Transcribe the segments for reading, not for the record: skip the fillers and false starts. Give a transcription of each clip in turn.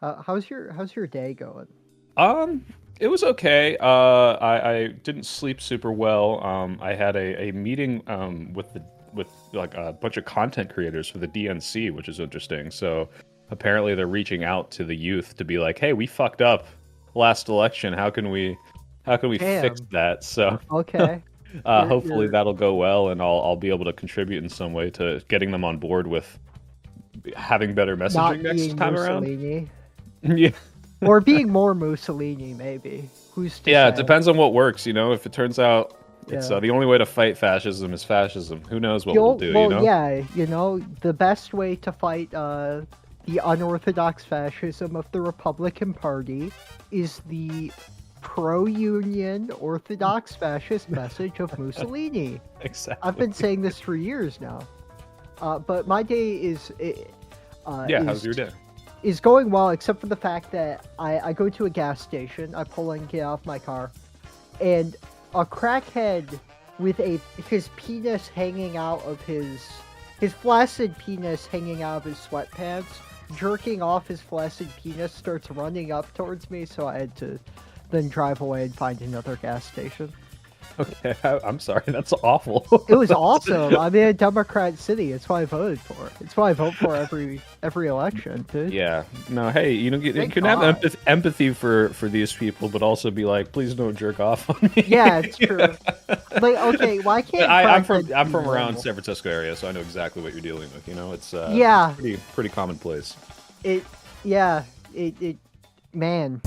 How's your day going? Um, it was okay. I didn't sleep super well. I had a meeting with like a bunch of content creators for the DNC, which is interesting. So apparently they're reaching out to the youth to be like, "Hey, we fucked up last election. How can we fix Damn. that?" So Okay. You're hopefully you're that'll go well, and I'll be able to contribute in some way to getting them on board with having better messaging not next being time around. Mussolini Yeah. or being more Mussolini, maybe. Who's to Yeah, it say? depends on what works, you know. If it turns out it's Yeah. the only way to fight fascism is fascism, who knows what we'll You'll do, you well, know? yeah. The best way to fight the unorthodox fascism of the Republican Party is the pro-union orthodox fascist message of Mussolini. I've Exactly. been saying this for years now. But my day Yeah, how's is your day? is going well, except for the fact that I go to a gas station, I pull in, get off my car, and a crackhead with his penis hanging out of his flaccid penis hanging out of his sweatpants, jerking off his flaccid penis, starts running up towards me, so I had to then drive away and find another gas station. Okay, I'm sorry, that's awful. It was awesome. I'm in a Democrat city. It's what I voted for. It's what I vote for every election, dude. Yeah. No, hey, you Thank can have God. empathy for these people, but also be like, please don't jerk off on me. Yeah, it's true. Like, okay, why can't crackheads I'm be from around normal? San Francisco area, so I know exactly what you're dealing with. You know, it's Yeah, pretty commonplace. it. Yeah, it. Man,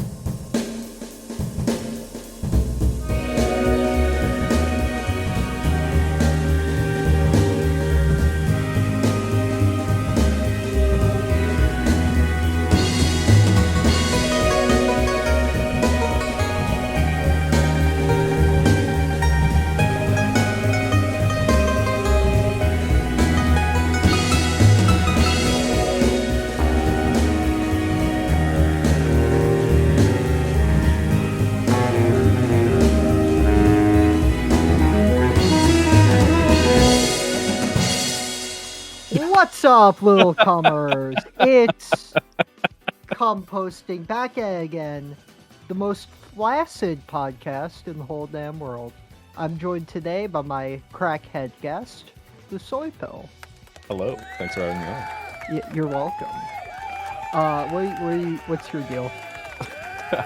what's up, little comers? It's composting back at it again, the most flaccid podcast in the whole damn world. I'm joined today by my crackhead guest, the Soy Pill. Hello, thanks for having me on. You're welcome. What's your deal?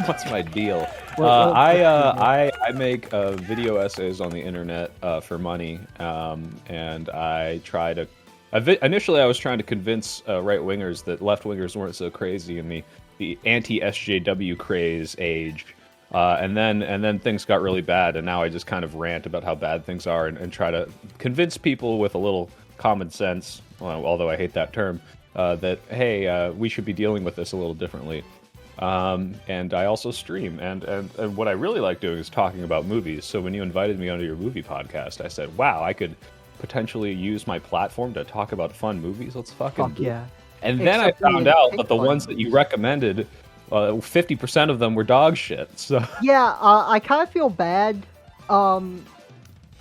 What's my deal? What's your deal? I make video essays on the internet for money, and I try to. Initially, I was trying to convince right wingers that left wingers weren't so crazy in the anti SJW craze age, and then things got really bad, and now I just kind of rant about how bad things are and try to convince people with a little common sense, well, although I hate that term, that hey, we should be dealing with this a little differently. And I also stream, and what I really like doing is talking about movies. So when you invited me onto your movie podcast, I said, wow, I could potentially use my platform to talk about fun movies. Let's fucking Fuck do it. yeah. And then I Except we found didn't out pick that the fun ones that you movies. recommended, 50% of them were dog shit. So Yeah, I kind of feel bad. Um,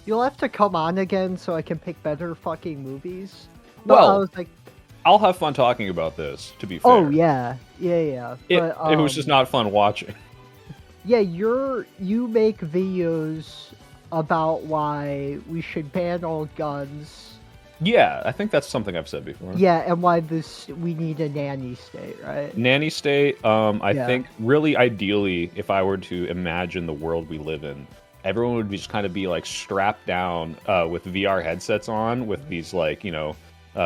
you'll have to come on again so I can pick better fucking movies. No, I well, was like, I'll have fun talking about this, to be oh fair. yeah. But It was just not fun watching. yeah, you make videos about why we should ban all guns. Yeah, I think that's something I've said before. Yeah, and why we need a nanny state, right? Nanny state, I Yeah. think really ideally, if I were to imagine the world we live in, everyone would just kind of be like strapped down with VR headsets on with these like,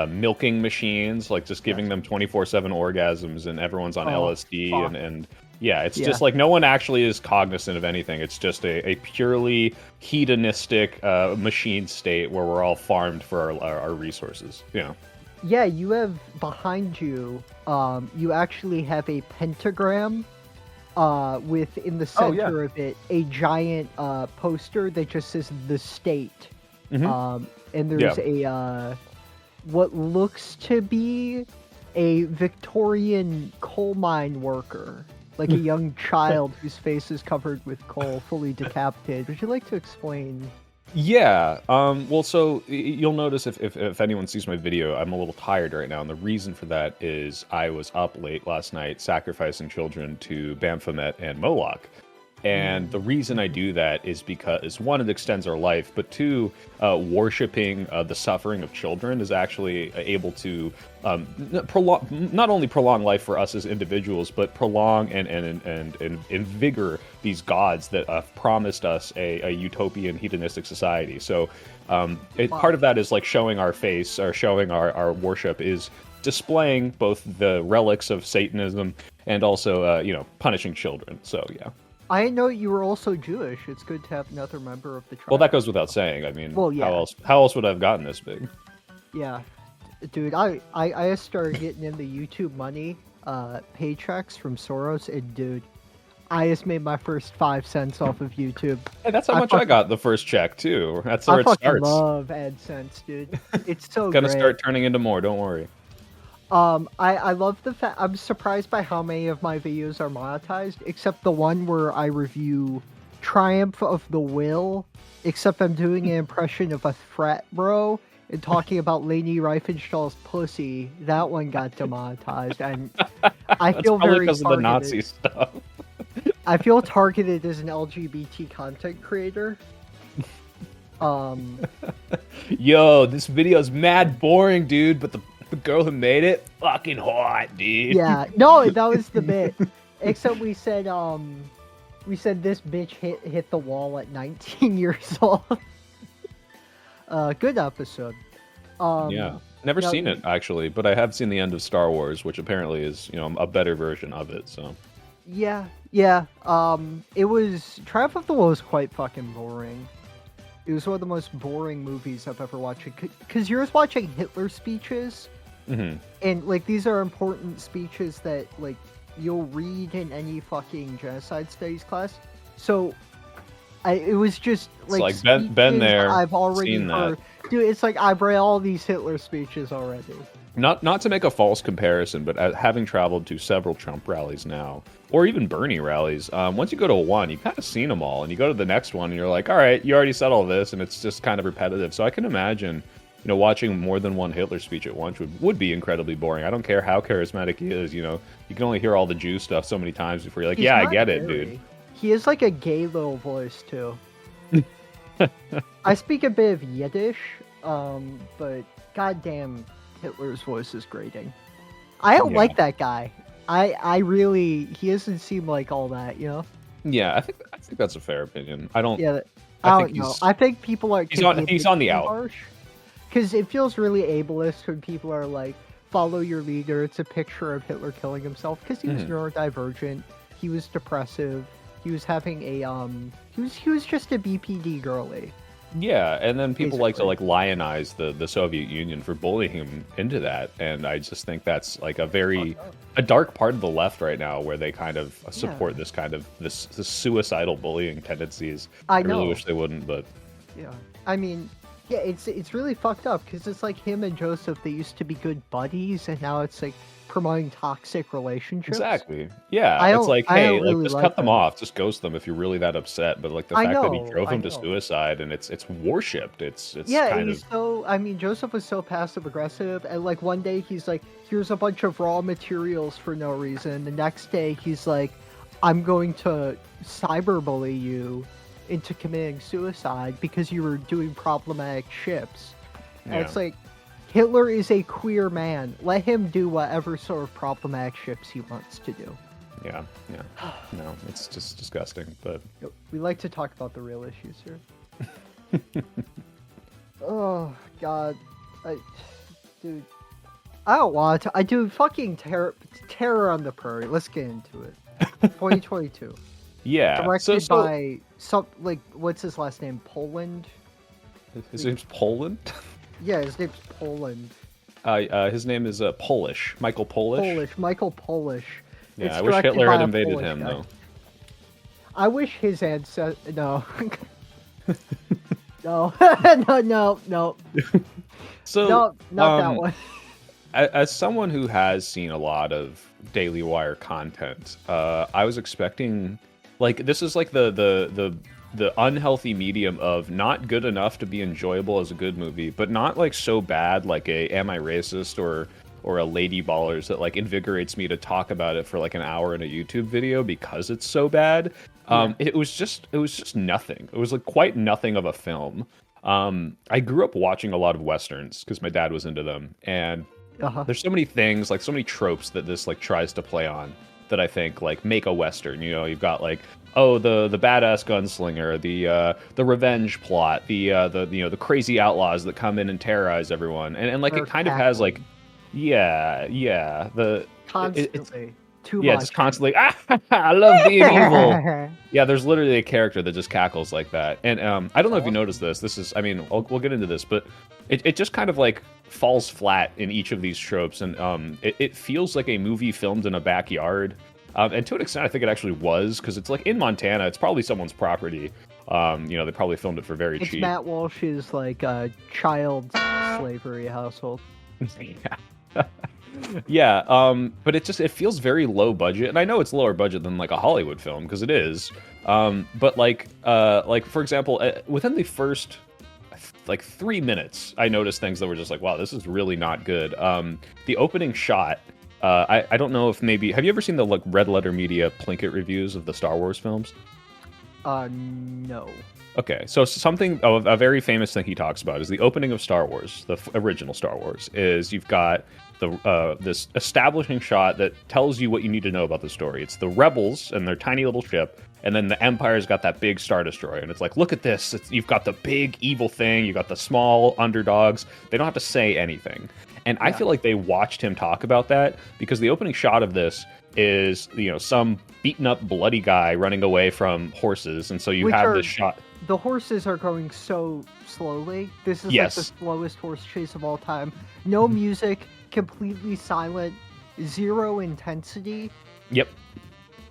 milking machines, like just giving Yes. them 24/7 orgasms, and everyone's on Oh, LSD, fuck. and yeah, it's Yeah. just like no one actually is cognizant of anything. It's just a purely hedonistic machine state where we're all farmed for our resources. Yeah, you have behind you, you actually have a pentagram, with in the Oh yeah. center of it a giant poster that just says the state. Hmm. And Yeah. there's a what looks to be a Victorian coal mine worker, like a young child whose face is covered with coal, fully decapitated. Would you like to explain Yeah. Well, so you'll notice if anyone sees my video, I'm a little tired right now, and the reason for that is I was up late last night sacrificing children to Baphomet and Moloch. And the reason I Mhm. do that is because one, it extends our life, but two, worshiping the suffering of children is actually able to prolong, not only prolong life for us as individuals, but prolong and invigor these gods that have promised us a utopian hedonistic society. So part Wow. of that is like showing our face or showing our worship is displaying both the relics of Satanism and also punishing children. So yeah. I didn't know you were also Jewish. It's good to have another member of the Well, tribe. that goes without saying. I mean, Well, how yeah, else would I have gotten this big? yeah, dude. I just started getting in the YouTube money, paychecks from Soros, and dude, I just made my first 5 cents off of YouTube. Hey, that's how I much I fucking, got the first check too. That's I where it fucking starts. love AdSense, dude. It's It's so gonna great. start turning into more. Don't worry. I love the fact I'm surprised by how many of my videos are monetized, except the one where I review Triumph of the Will, except I'm doing an impression of a frat bro and talking about Leni Riefenstahl's pussy. That one got demonetized, and I That's feel probably very because of the targeted. Nazi stuff. I feel targeted as an LGBT content creator. Um, Yo, this video's mad boring, dude. But the girl who made it, fucking hot, dude. yeah, no, that was the bit. Except we said this bitch hit the wall at 19 years old. Good episode. Yeah, never Now, seen it actually, but I have seen the end of Star Wars, which apparently is a better version of it. So yeah, yeah. It was Triumph of the Will was quite fucking boring. It was one of the most boring movies I've ever watched. Cause you're just watching Hitler speeches, Mhm. and like these are important speeches that like you'll read in any fucking genocide studies class. So it was just It's like like been speeches there, I've already seen that. heard. Dude, it's like I've read all these Hitler speeches already. Not to make a false comparison, but having traveled to several Trump rallies now, or even Bernie rallies, once you go to one, you've kind of seen them all, and you go to the next one, and you're like, all right, you already said all this, and it's just kind of repetitive. So I can imagine, watching more than one Hitler speech at once would be incredibly boring. I don't care how charismatic he is, you can only hear all the Jew stuff so many times before you're like, He's yeah, I not get it, dude. very. He has like a gay little voice too. I speak a bit of Yiddish, but goddamn, Hitler's voice is grating. I don't Yeah. like that guy. I really he doesn't seem like all that, you know? Yeah, I think that's a fair opinion. I don't. Yeah, I I think don't know. he's I think people are he's on the out. harsh because it feels really ableist when people are like, "Follow your leader." It's a picture of Hitler killing himself because he was Mhm. neurodivergent. He was depressive. He was having a He was just a BPD girly. Yeah, and then people like to Basically. lionize the Soviet Union for bullying him into that, and I just think that's like Fucked up. a dark part of the left right now, where they kind of support Yeah, this kind of this suicidal bullying tendencies. I I really know. wish they wouldn't, but Yeah, I mean, yeah, it's really fucked up because it's like him and Joseph. They used to be good buddies, and now it's like promoting toxic relationships. exactly, yeah, it's like, I hey, don't like really just like cut them that. off, just ghost them if you're really that upset. But like the fact that he drove I him to know. suicide and it's worshipped, it's Yeah, kind he's of so. I mean, Joseph was so passive aggressive, and like one day he's like, "Here's a bunch of raw materials for no reason." The next day he's like, "I'm going to cyberbully you into committing suicide because you were doing problematic ships." And yeah. it's like, Hitler is a queer man. Let him do whatever sort of problematic ships he wants to do. Yeah, yeah. No, it's just disgusting. But We like to talk about the real issues here. Oh God, dude, I don't want to. I do fucking Terror on the Prairie. Let's get into it. 2022. yeah, Directed by what's his last name? Poland. his name's Poland. Yeah, his name's Poland. His name is Polish. Michael Polish. Polish. Michael Polish. Yeah, It's I wish directed Hitler by had a invaded Polish him guy. though. I wish his ancestors. No. No. No. So, No. Not that um, one. as someone who has seen a lot of Daily Wire content, I was expecting, like, this is like the the unhealthy medium of not good enough to be enjoyable as a good movie, but not like so bad like a Am I Racist or a Lady Ballers that like invigorates me to talk about it for like an hour in a YouTube video because it's so bad. It was just nothing. It was like quite nothing of a film. I grew up watching a lot of Westerns because my dad was into them, and there's so many things, like so many tropes that this like tries to play on that I think like make a Western. You know, you've got like, oh, the badass gunslinger, the revenge plot, the the crazy outlaws that come in and terrorize everyone, and like it kind of has like, constantly too yeah, much. just constantly, I love being evil. Yeah, there's literally a character that just cackles like that. And I don't know if you noticed this. This is, I mean, we'll get into this, but it just kind of like falls flat in each of these tropes. And it feels like a movie filmed in a backyard. And to an extent, I think it actually was, because it's like in Montana. It's probably someone's property. You know, they probably filmed it for very cheap. It's Matt Walsh's like child slavery household. Yeah. Yeah, but it feels very low budget, and I know it's lower budget than like a Hollywood film because it is. But like for example, within the first like 3 minutes, I noticed things that were just like, wow, this is really not good. The opening shot. I don't know if maybe have you ever seen the like Red Letter Media Plinkett reviews of the Star Wars films? No. Okay, so a very famous thing he talks about is the opening of Star Wars, the original Star Wars, is you've got this establishing shot that tells you what you need to know about the story. It's the rebels and their tiny little ship, and then the Empire's got that big Star Destroyer, and it's like, look at this. You've got the big evil thing, you've got the small underdogs. They don't have to say anything. And I feel like they watched him talk about that, because the opening shot of this is, you know, some beaten up bloody guy running away from horses, and so you have this shot. The horses are going so slowly. This is like the slowest horse chase of all time. No music, completely silent, zero intensity. Yep.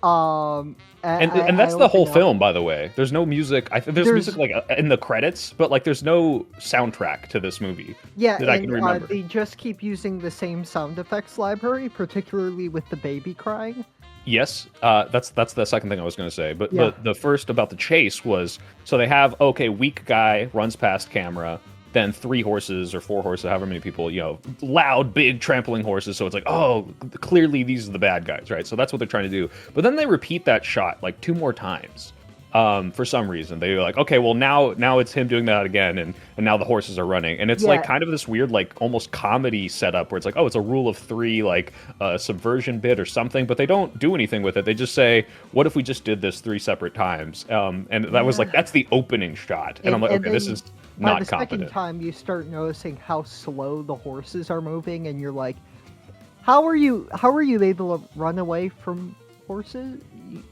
And that's the whole film, by the way. There's no music. I think there's music like in the credits, but like there's no soundtrack to this movie. Yeah, that I can remember. They just keep using the same sound effects library, particularly with the baby crying. Yes, that's the second thing I was going to say. But the first about the chase was, so they have, okay, weak guy runs past camera, then 3 horses or 4 horses, however many people, you know, loud, big, trampling horses. So it's like, oh, clearly these are the bad guys, right? So that's what they're trying to do. But then they repeat that shot like 2 more times. For some reason they're like, okay, well now it's him doing that again, and now the horses are running, and it's like kind of this weird like almost comedy setup where it's like, oh, it's a rule of 3 like subversion bit or something, but they don't do anything with it. They just say, what if we just did this 3 separate times? And that was like, that's the opening shot, and I'm like, okay, this is not competent. By the second time you start noticing how slow the horses are moving, and you're like, how are you able to run away from horses?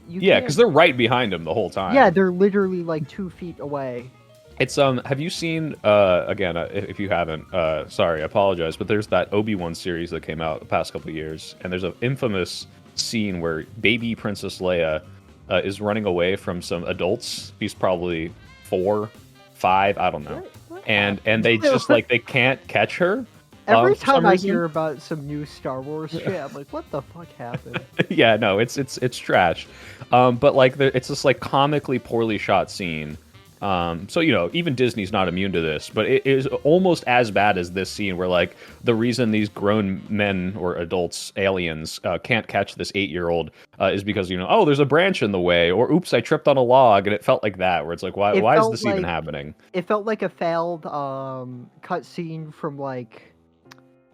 Yeah, because they're right behind him the whole time. Yeah, they're literally like 2 feet away. It's have you seen again, if you haven't, sorry, I apologize, but there's that Obi-Wan series that came out the past couple of years, and there's an infamous scene where baby Princess Leia is running away from some adults. He's probably 4, 5, I don't know. And they just like they can't catch her. Every time I hear about some new Star Wars shit, I'm like, what the fuck happened? Yeah, no, it's trash. But like it's this like comically poorly shot scene. So, you know, even Disney's not immune to this, but it is almost as bad as this scene where like the reason these grown men or adults, aliens, can't catch this 8-year-old is because, you know, oh, there's a branch in the way, or oops, I tripped on a log, and it felt like that, where it's like, why is this even happening? It felt like a failed cutscene from like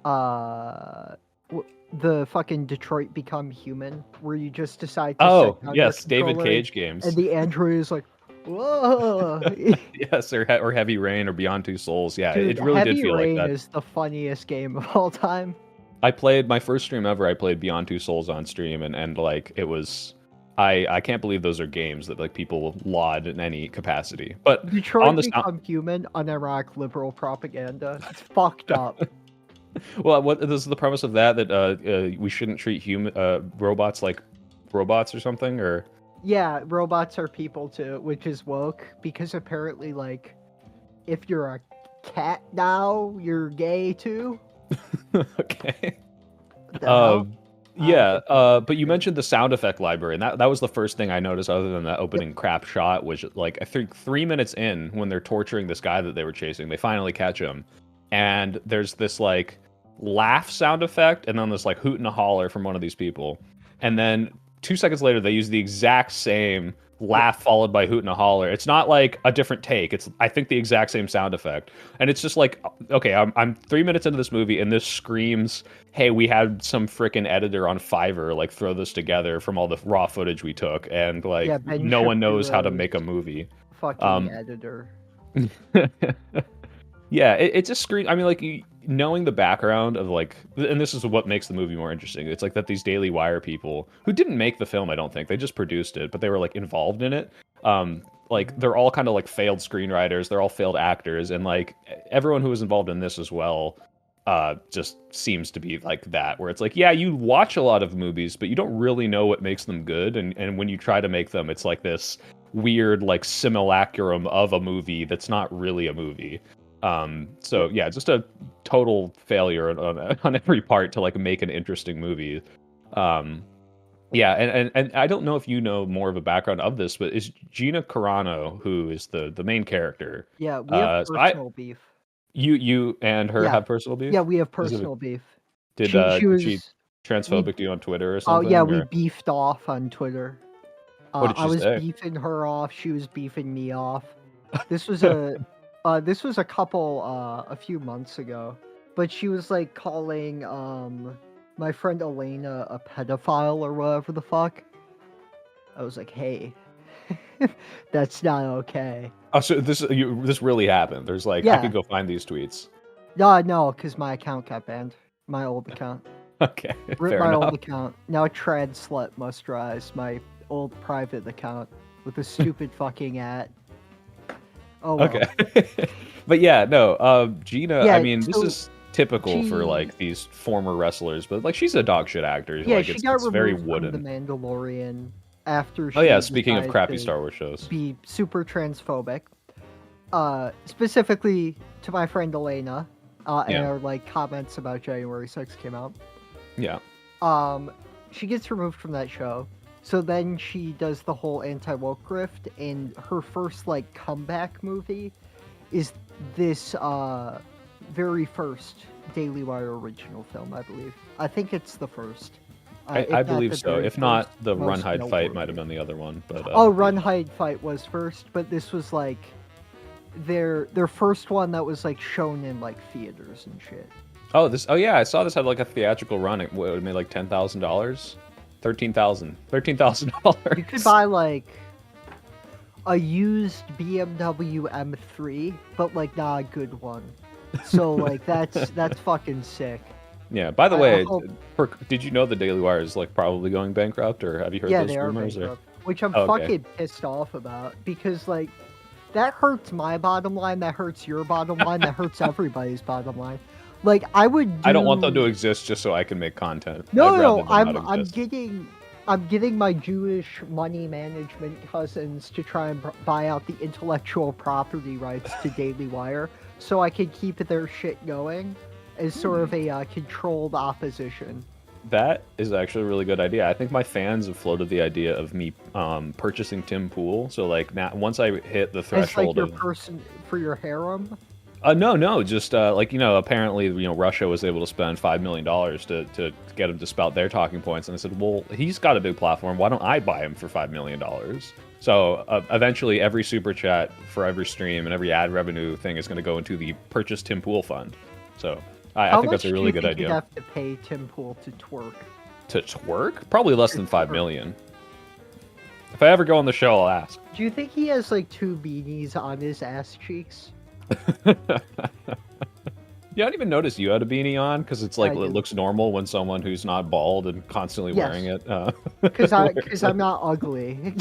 the fucking Detroit Become Human, where you just decide to David Cage games, and the android is like, whoa. Yes, or Heavy Rain or Beyond Two Souls. Yeah, dude, it really did feel Rain like that. Is the funniest game of all time. I played my first stream ever. I played Beyond Two Souls on stream, and like it was. I can't believe those are games that like people will laud in any capacity. But Detroit Become Human, unironic liberal propaganda. It's fucked up. Well, what is the premise of that? That we shouldn't treat robots like robots or something, or? Yeah, robots are people too, which is woke, because apparently, like, if you're a cat now, you're gay too. Okay. Yeah, but you mentioned the sound effect library, and that was the first thing I noticed, other than that Yep. opening crap shot, which like I think 3 minutes in, when they're torturing this guy that they were chasing, they finally catch him, and there's this like laugh sound effect, and then this like hoot and a holler from one of these people, and then 2 seconds later they use the exact same Yep. laugh followed by hoot and a holler. It's not like a different take. It's I think the exact same sound effect, and it's just like okay, I'm 3 minutes into this movie, and this screams, hey, we had some freaking editor on Fiverr like throw this together from all the raw footage we took, and Yeah, like Ben no one knows how to Shapiro's make a movie. fucking Um, editor. yeah, it just screams. I mean, like knowing the background of like, and this is what makes the movie more interesting. It's like that these Daily Wire people who didn't make the film, I don't think they just produced it, but they were like involved in it. Like they're all kind of like failed screenwriters, they're all failed actors, and like everyone who was involved in this as well just seems to be like that, where it's like, yeah, you watch a lot of movies, but you don't really know what makes them good, and when you try to make them, it's like this weird like simulacrum of a movie that's not really a movie. So yeah, just a total failure on every part to like make an interesting movie. Um, yeah, and I don't know if you know more of a background of this, but is Gina Carano, who is the main character. Yeah, we have So I personal beef. you and her Yeah. have personal beef? Yeah, we have Is it, personal beef. She did she was we transphobic to you on Twitter or oh yeah, something, we or beefed off on Twitter. what did I she was say? beefing her off, she was beefing me off. This was a couple a few months ago. But she was like calling my friend Elena a pedophile or whatever the fuck. I was like, "Hey, that's not okay." Oh, so this really happened. There's like I could Yeah. go find these tweets. No, because my account got banned. My old account. Okay, Rip fair my old enough. account. Now trad slut must rise. My old private account with a stupid fucking at. Oh well. Okay. But yeah, no, Gina, I Yeah, mean, this so is typical for she like these former wrestlers, but like she's a dog shit actor. yeah, Like she got it's very removed from The wooden. Mandalorian after Oh yeah, she speaking of decided crappy to Star Wars shows. be super transphobic. Specifically to my friend Elena, and Yeah. her like comments about January 6th came out. Yeah. She gets removed from that show. So then she does the whole anti-woke grift, and her first like comeback movie is this very first Daily Wire original film, I believe. I think it's the first. If I not believe the so. very If not, first, the Run most Hide Fight might have noteworthy. been the other one, but Oh, Run Hide Fight was first, but this was like their first one that was like shown in like theaters and shit. oh yeah, I saw this had like a theatrical run. It would have made like $10,000, $13,000. You could buy like a used BMW M3, but like not a good one. So like that's fucking sick. Yeah. By the I way, hope, did you know the Daily Wire is like probably going bankrupt, or have you heard yeah, those they are rumors? Or bankrupt, which I'm oh, okay. fucking pissed off about because like that hurts my bottom line, that hurts your bottom line, that hurts everybody's bottom line. Like I would do. I don't want them to exist just so I can make content. No, I'd rather no, them not I'm exist. getting my Jewish money management cousins to try and buy out the intellectual property rights to Daily Wire so I can keep their shit going as sort of a controlled opposition. That is actually a really good idea. I think my fans have floated the idea of me purchasing Tim Pool. So like now, once I hit the As like threshold your of person for your harem. no, just like apparently Russia was able to spend $5 million to get him to spout their talking points, and I said, well, he's got a big platform. Why don't I buy him for $5 million? So eventually, every super chat for every stream and every ad revenue thing is going to go into the purchase Tim Pool fund. So I think that's a really good How much do you think idea. you'd have to pay Tim Pool to twerk? To twerk? Probably less than $5 million. If I ever go on the show, I'll ask. Do you think he has like 2 beanies on his ass cheeks? Yeah, I didn't even notice you had a beanie on because it's like I it do. looks normal when someone who's not bald and constantly Yes. wearing it. Because I'm not ugly.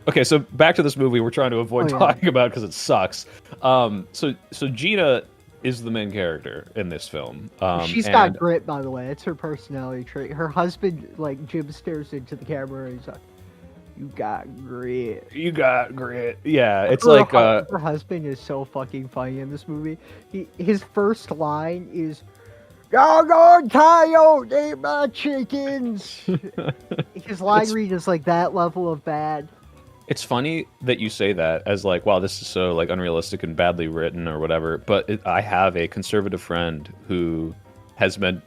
Okay, so back to this movie we're trying to avoid Oh, yeah. talking about because it sucks. So Gina is the main character in this film. She's got grit, by the way. It's her personality trait. Her husband, like, Jim stares into the camera and he's like, "You got grit." You got grit. Yeah, it's Her like her husband is so fucking funny in this movie. His first line is, Doggone coyote, my chickens. His line read is like that level of bad. It's funny that you say that as like, wow, this is so like unrealistic and badly written or whatever. But I have a conservative friend who has been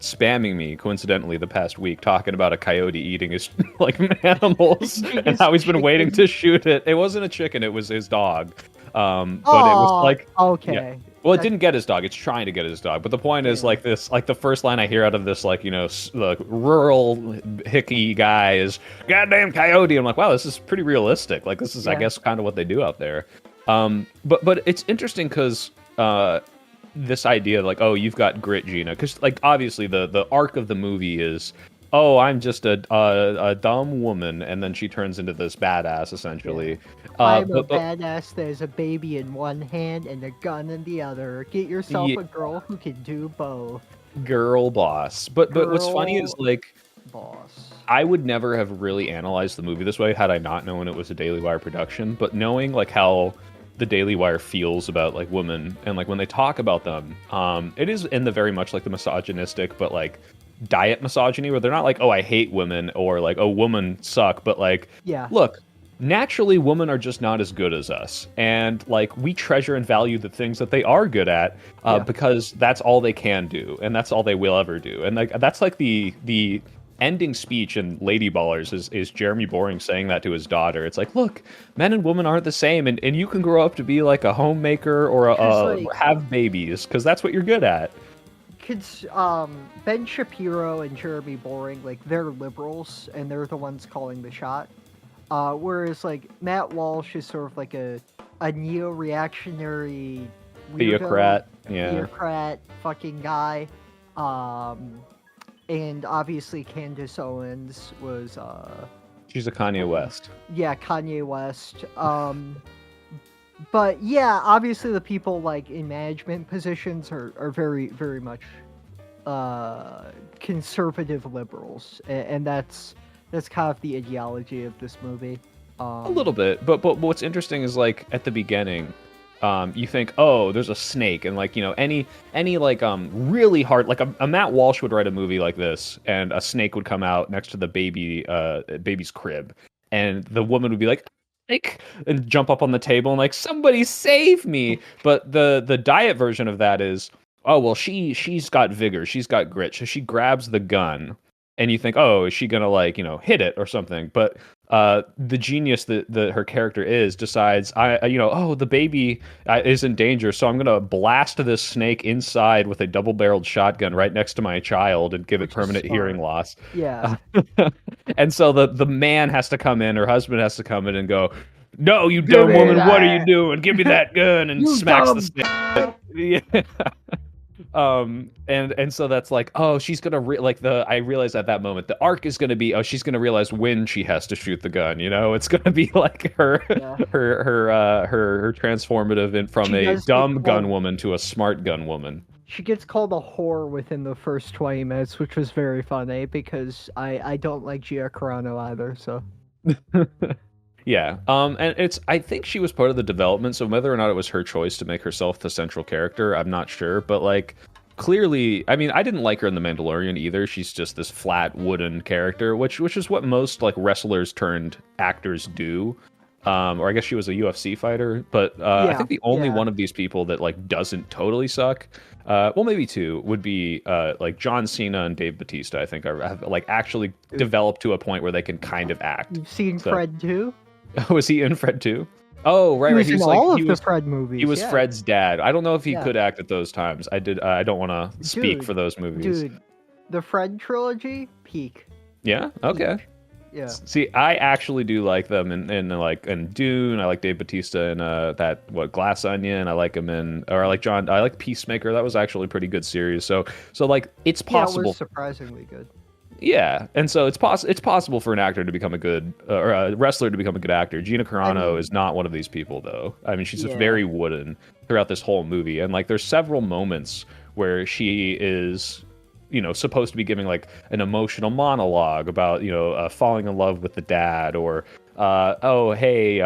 spamming me coincidentally the past week talking about a coyote eating his like animals and how he's been waiting to shoot it. It wasn't a chicken; it was his dog. But it was like, okay. Yeah. Well, it didn't get his dog. It's trying to get his dog. But the point is, like this, like the first line I hear out of this, like like rural hickey guy is "goddamn coyote." I'm like, wow, this is pretty realistic. Like this is, I guess, kind of what they do out there. But it's interesting because this idea, like, oh, you've got grit, Gina, because like obviously the arc of the movie is, oh, I'm just a dumb woman, and then she turns into this badass essentially. Yeah. I'm a badass. There's a baby in one hand and a gun in the other. Get yourself a girl who can do both. Girl boss. But what's funny is like, boss. I would never have really analyzed the movie this way had I not known it was a Daily Wire production. But knowing like how the Daily Wire feels about like women and like when they talk about them, it is in the very much like the misogynistic, but like diet misogyny where they're not like, oh, I hate women or like, oh, women suck, but like, look, naturally women are just not as good as us, and like we treasure and value the things that they are good at because that's all they can do and that's all they will ever do. And like that's like the ending speech in Lady Ballers is Jeremy Boring saying that to his daughter. It's like, look, men and women aren't the same, and you can grow up to be like a homemaker or have babies because that's what you're good at. Kids, Ben Shapiro and Jeremy Boring, like they're liberals and they're the ones calling the shot. Whereas like Matt Walsh is sort of like a neo-reactionary theocrat fucking guy. And obviously Candace Owens was she's a Kanye West. Yeah, Kanye West. But yeah, obviously the people like in management positions are very, very much conservative liberals, and that's kind of the ideology of this movie. A little bit, but what's interesting is like at the beginning, you think, oh, there's a snake, and like any like really hard, like a Matt Walsh would write a movie like this, and a snake would come out next to the baby's crib, and the woman would be like and jump up on the table and like, somebody save me. But the diet version of that is, oh well, she's got vigor, she's got grit, so she grabs the gun, and you think, oh, is she gonna like hit it or something? But the genius that her character decides, oh, the baby is in danger, so I'm gonna blast this snake inside with a double-barreled shotgun right next to my child and give it permanent hearing loss. Yeah. And so the man has to come in, her husband has to come in and go, no, you dumb woman, what are you doing? Give me that gun, and smacks the snake. Yeah. And so that's like, oh, she's gonna I realized at that moment the arc is gonna be, oh, she's gonna realize when she has to shoot the gun. It's gonna be like her transformative from a dumb gun woman to a smart gun woman. She gets called a whore within the first 20 minutes, which was very funny because I don't like Gina Carano either. So. Yeah, and I think she was part of the development, so whether or not it was her choice to make herself the central character, I'm not sure, but like, clearly, I mean, I didn't like her in The Mandalorian either. She's just this flat wooden character, which is what most like wrestlers turned actors do. Or I guess she was a UFC fighter, but I think the only one of these people that like doesn't totally suck, well, maybe two, would be like John Cena and Dave Bautista. I think have like actually developed to a point where they can kind of act. You've seen Fred too? Was he in Fred 2? Oh, right. He was in all of the Fred movies. He was Fred's dad. I don't know if he could act at those times. I don't want to speak for those movies. Dude, the Fred trilogy, peak. Yeah? Okay. Peak. Yeah. See, I actually do like them in Dune. I like Dave Bautista in Glass Onion. I like him I like Peacemaker. That was actually a pretty good series. So like, it's possible. Yeah, it was surprisingly good. Yeah, and so it's possible for an actor to become a good or a wrestler to become a good actor. Gina Carano is not one of these people, though. I mean, she's just very wooden throughout this whole movie, and like there's several moments where she is, supposed to be giving like an emotional monologue about falling in love with the dad, or oh hey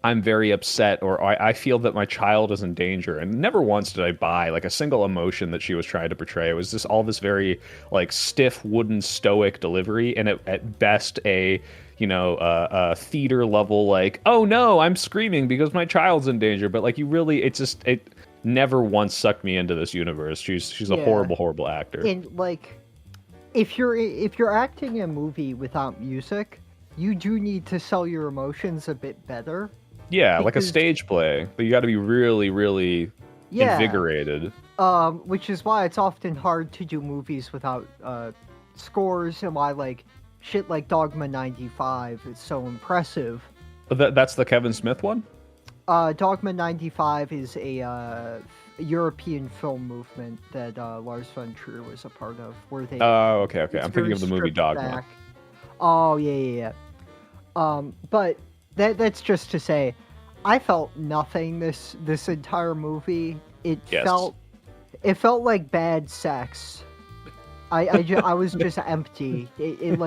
I'm very upset, or I feel that my child is in danger. And never once did I buy like a single emotion that she was trying to portray. It was just all this very like stiff, wooden, stoic delivery, and at best a theater level like, oh no, I'm screaming because my child's in danger. But like it never once sucked me into this universe. She's a horrible, horrible actor. And like, if you're acting in a movie without music, you do need to sell your emotions a bit better. Yeah, like a stage play, but you got to be really, really invigorated. Which is why it's often hard to do movies without scores, and why like shit like Dogma 95 is so impressive. That's the Kevin Smith one? Dogma 95 is a European film movement that Lars von Trier was a part of, where they... Oh, okay. I'm thinking of the movie Dogma. Back. Oh, yeah. But that's just to say, I felt nothing this entire movie. It felt like bad sex. I was just empty. It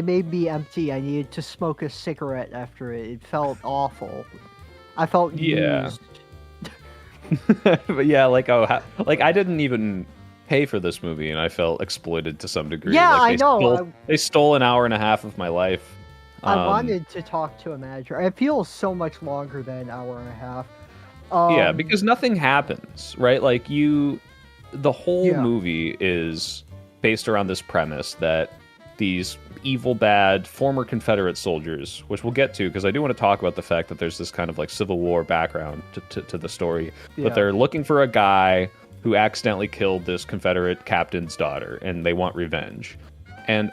made me empty. I needed to smoke a cigarette after it. It felt awful. I felt used. But yeah, I didn't even pay for this movie, and I felt exploited to some degree. Yeah, like, I know. They stole an hour and a half of my life. I wanted to talk to a manager. It feels so much longer than an hour and a half. Yeah, because nothing happens, right? Like the whole movie is based around this premise that these evil, bad, former Confederate soldiers, which we'll get to, because I do want to talk about the fact that there's this kind of like Civil War background to the story, but they're looking for a guy who accidentally killed this Confederate captain's daughter, and they want revenge. And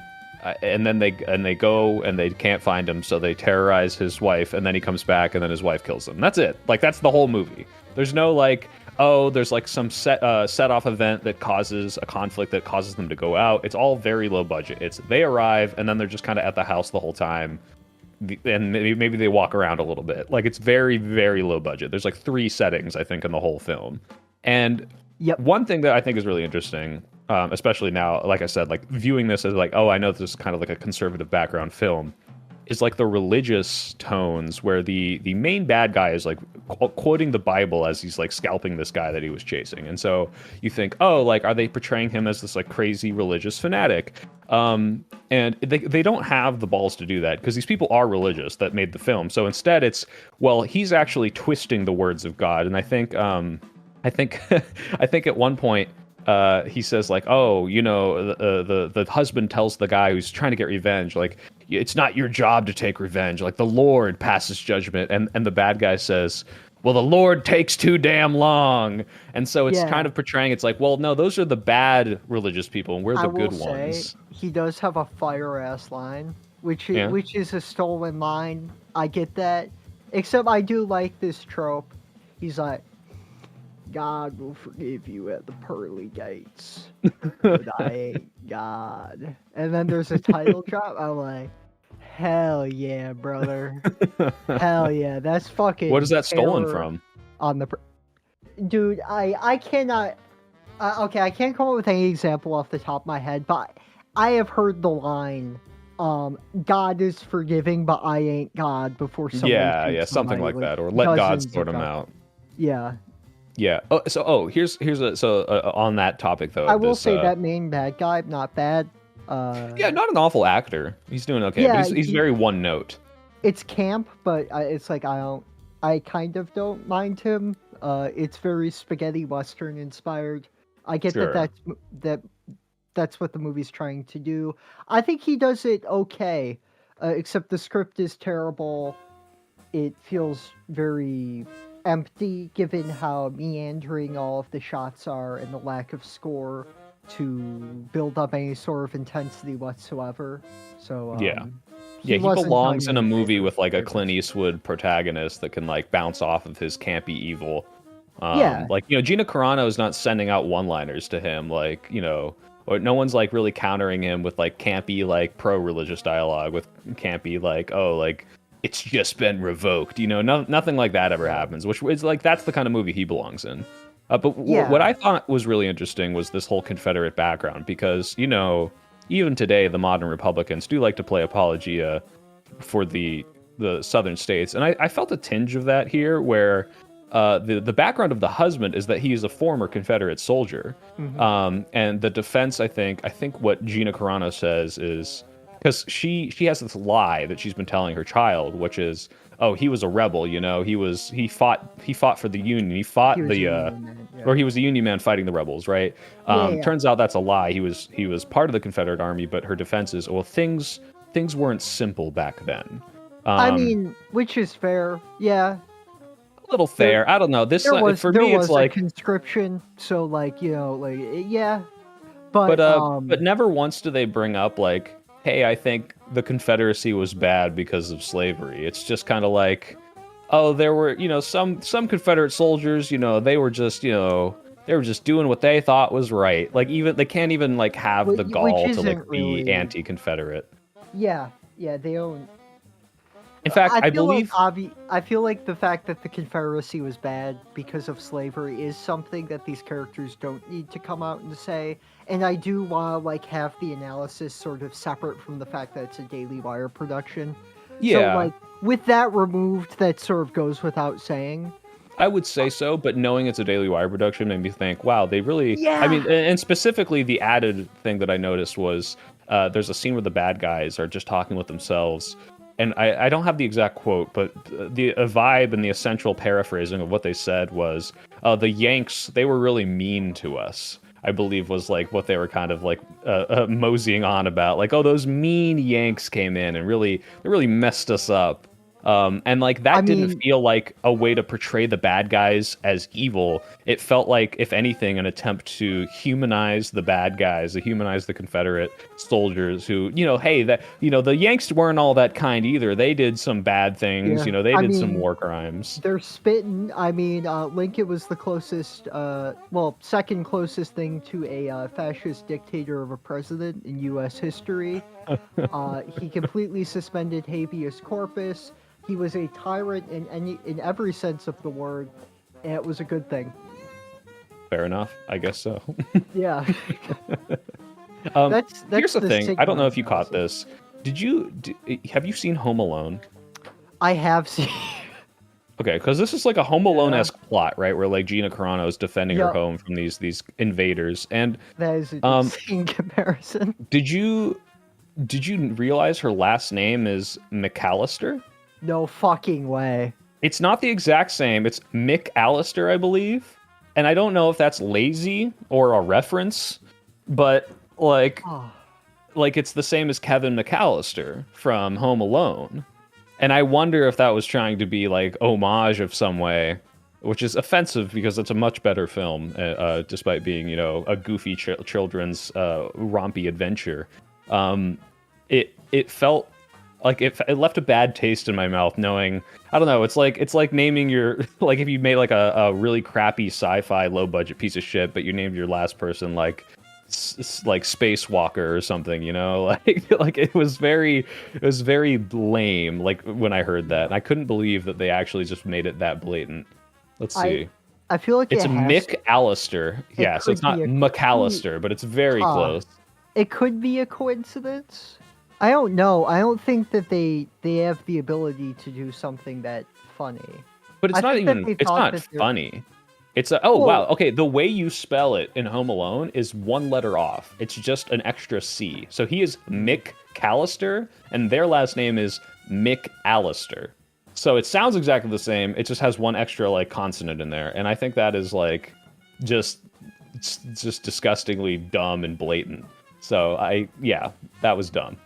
then they go and they can't find him, so they terrorize his wife, and then he comes back, and then his wife kills him. That's it. Like, that's the whole movie. There's no like, oh, there's like some set off event that causes a conflict that causes them to go out. It's all very low budget. It's they arrive, and then they're just kind of at the house the whole time, and maybe they walk around a little bit. Like, it's very, very low budget. There's like 3 settings, I think, in the whole film. And one thing that I think is really interesting, especially now, like I said, like viewing this as like, oh, I know this is kind of like a conservative background film, is like the religious tones where the main bad guy is like quoting the Bible as he's like scalping this guy that he was chasing. And so you think, oh, like, are they portraying him as this like crazy religious fanatic? And they don't have the balls to do that, because these people are religious that made the film. So instead it's, well, he's actually twisting the words of God. And I think at one point, he says like, oh, you know, the husband tells the guy who's trying to get revenge, like, it's not your job to take revenge. Like, the Lord passes judgment. And the bad guy says, well, the Lord takes too damn long. And so it's kind of portraying, it's like, well, no, those are the bad religious people, and we're the good ones. He does have a fire-ass line, which is a stolen line. I get that. Except I do like this trope. He's like, God will forgive you at the pearly gates, but I ain't God. And then there's a title drop. I'm like, hell yeah, brother. Hell yeah, that's fucking. What is that stolen from? Dude, I cannot. Okay, I can't come up with any example off the top of my head, but I have heard the line, God is forgiving, but I ain't God, before someone something like that, or let God sort him out. Yeah. Here's on that topic though. I will say that main bad guy, not bad. Not an awful actor. He's doing okay. Yeah, but he's very one note. It's camp, but it's like I kind of don't mind him. It's very spaghetti western inspired. I get that's what the movie's trying to do. I think he does it okay, except the script is terrible. It feels very empty, given how meandering all of the shots are and the lack of score to build up any sort of intensity whatsoever. So he belongs in a movie with like a Clint Eastwood protagonist that can like bounce off of his campy evil. Like, you know, Gina Carano is not sending out one-liners to him, like, you know, or no one's like really countering him with like campy like pro-religious dialogue, with campy like, oh, like, it's just been revoked, you know, nothing like that ever happens, which is like, that's the kind of movie he belongs in. What I thought was really interesting was this whole Confederate background, because, you know, even today, the modern Republicans do like to play apologia for the the southern states, and I felt a tinge of that here, where the background of the husband is that he is a former Confederate soldier, and the defense, I think what Gina Carano says is, because she has this lie that she's been telling her child, which is, oh, he was a rebel, he fought for the Union, he fought or he was a Union man fighting the rebels, right? Turns out that's a lie. He was part of the Confederate Army, but her defense is, well, things weren't simple back then. I mean, which is fair, yeah. A little fair. I don't know. This for me, it's like conscription, so like yeah. But never once do they bring up like, hey, I think the Confederacy was bad because of slavery. It's just kind of like, oh, there were some Confederate soldiers, they were just doing what they thought was right. Like even they can't even like have the gall to like be anti-Confederate. Yeah, they don't. In fact, I believe... I feel like the fact that the Confederacy was bad because of slavery is something that these characters don't need to come out and say. And I do want to, like, have the analysis sort of separate from the fact that it's a Daily Wire production. Yeah. So, like, with that removed, that sort of goes without saying. I would say so, but knowing it's a Daily Wire production made me think, wow, they really... Yeah. I mean, and specifically the added thing that I noticed was there's a scene where the bad guys are just talking with themselves. And I don't have the exact quote, but the vibe and the essential paraphrasing of what they said was, the Yanks, they were really mean to us, I believe was like what they were kind of like moseying on about. Like, oh, those mean Yanks came in and they really messed us up. And like that didn't feel like a way to portray the bad guys as evil. It felt like, if anything, an attempt to humanize the bad guys, to humanize the Confederate soldiers who, hey, that the Yanks weren't all that kind either. They did some bad things. Yeah. They did some war crimes. They're spitting. I mean, Lincoln was the closest, second closest thing to a fascist dictator of a president in U.S. history. He completely suspended habeas corpus. He was a tyrant in every sense of the word, and it was a good thing. Fair enough, I guess so. Yeah. That's here's the thing. I don't know if you caught this. Have you seen Home Alone? I have seen. Okay, because this is like a Home Alone-esque plot, right? Where like Gina Carano is defending her home from these invaders, and that is an insane comparison. Did you realize her last name is McAllister? No fucking way. It's not the exact same. It's McAllister, I believe. And I don't know if that's lazy or a reference, but like it's the same as Kevin McAllister from Home Alone. And I wonder if that was trying to be like homage of some way, which is offensive because it's a much better film, despite being, a goofy children's rompy adventure. It felt like it left a bad taste in my mouth, knowing, I don't know, it's like naming your, like if you made like a really crappy sci-fi low budget piece of shit, but you named your last person like Spacewalker or something, like it was very lame. Like when I heard that, and I couldn't believe that they actually just made it that blatant. Let's see. I feel like it's McAllister. Yeah, so it's not McAllister, but it's very close. It could be a coincidence. I don't know. I don't think that they have the ability to do something that funny. But it's not even. It's not funny. It's wow. Okay, the way you spell it in Home Alone is one letter off. It's just an extra C. So he is McAllister, and their last name is McAllister. So it sounds exactly the same. It just has one extra like consonant in there, and I think that is like just disgustingly dumb and blatant. So that was dumb.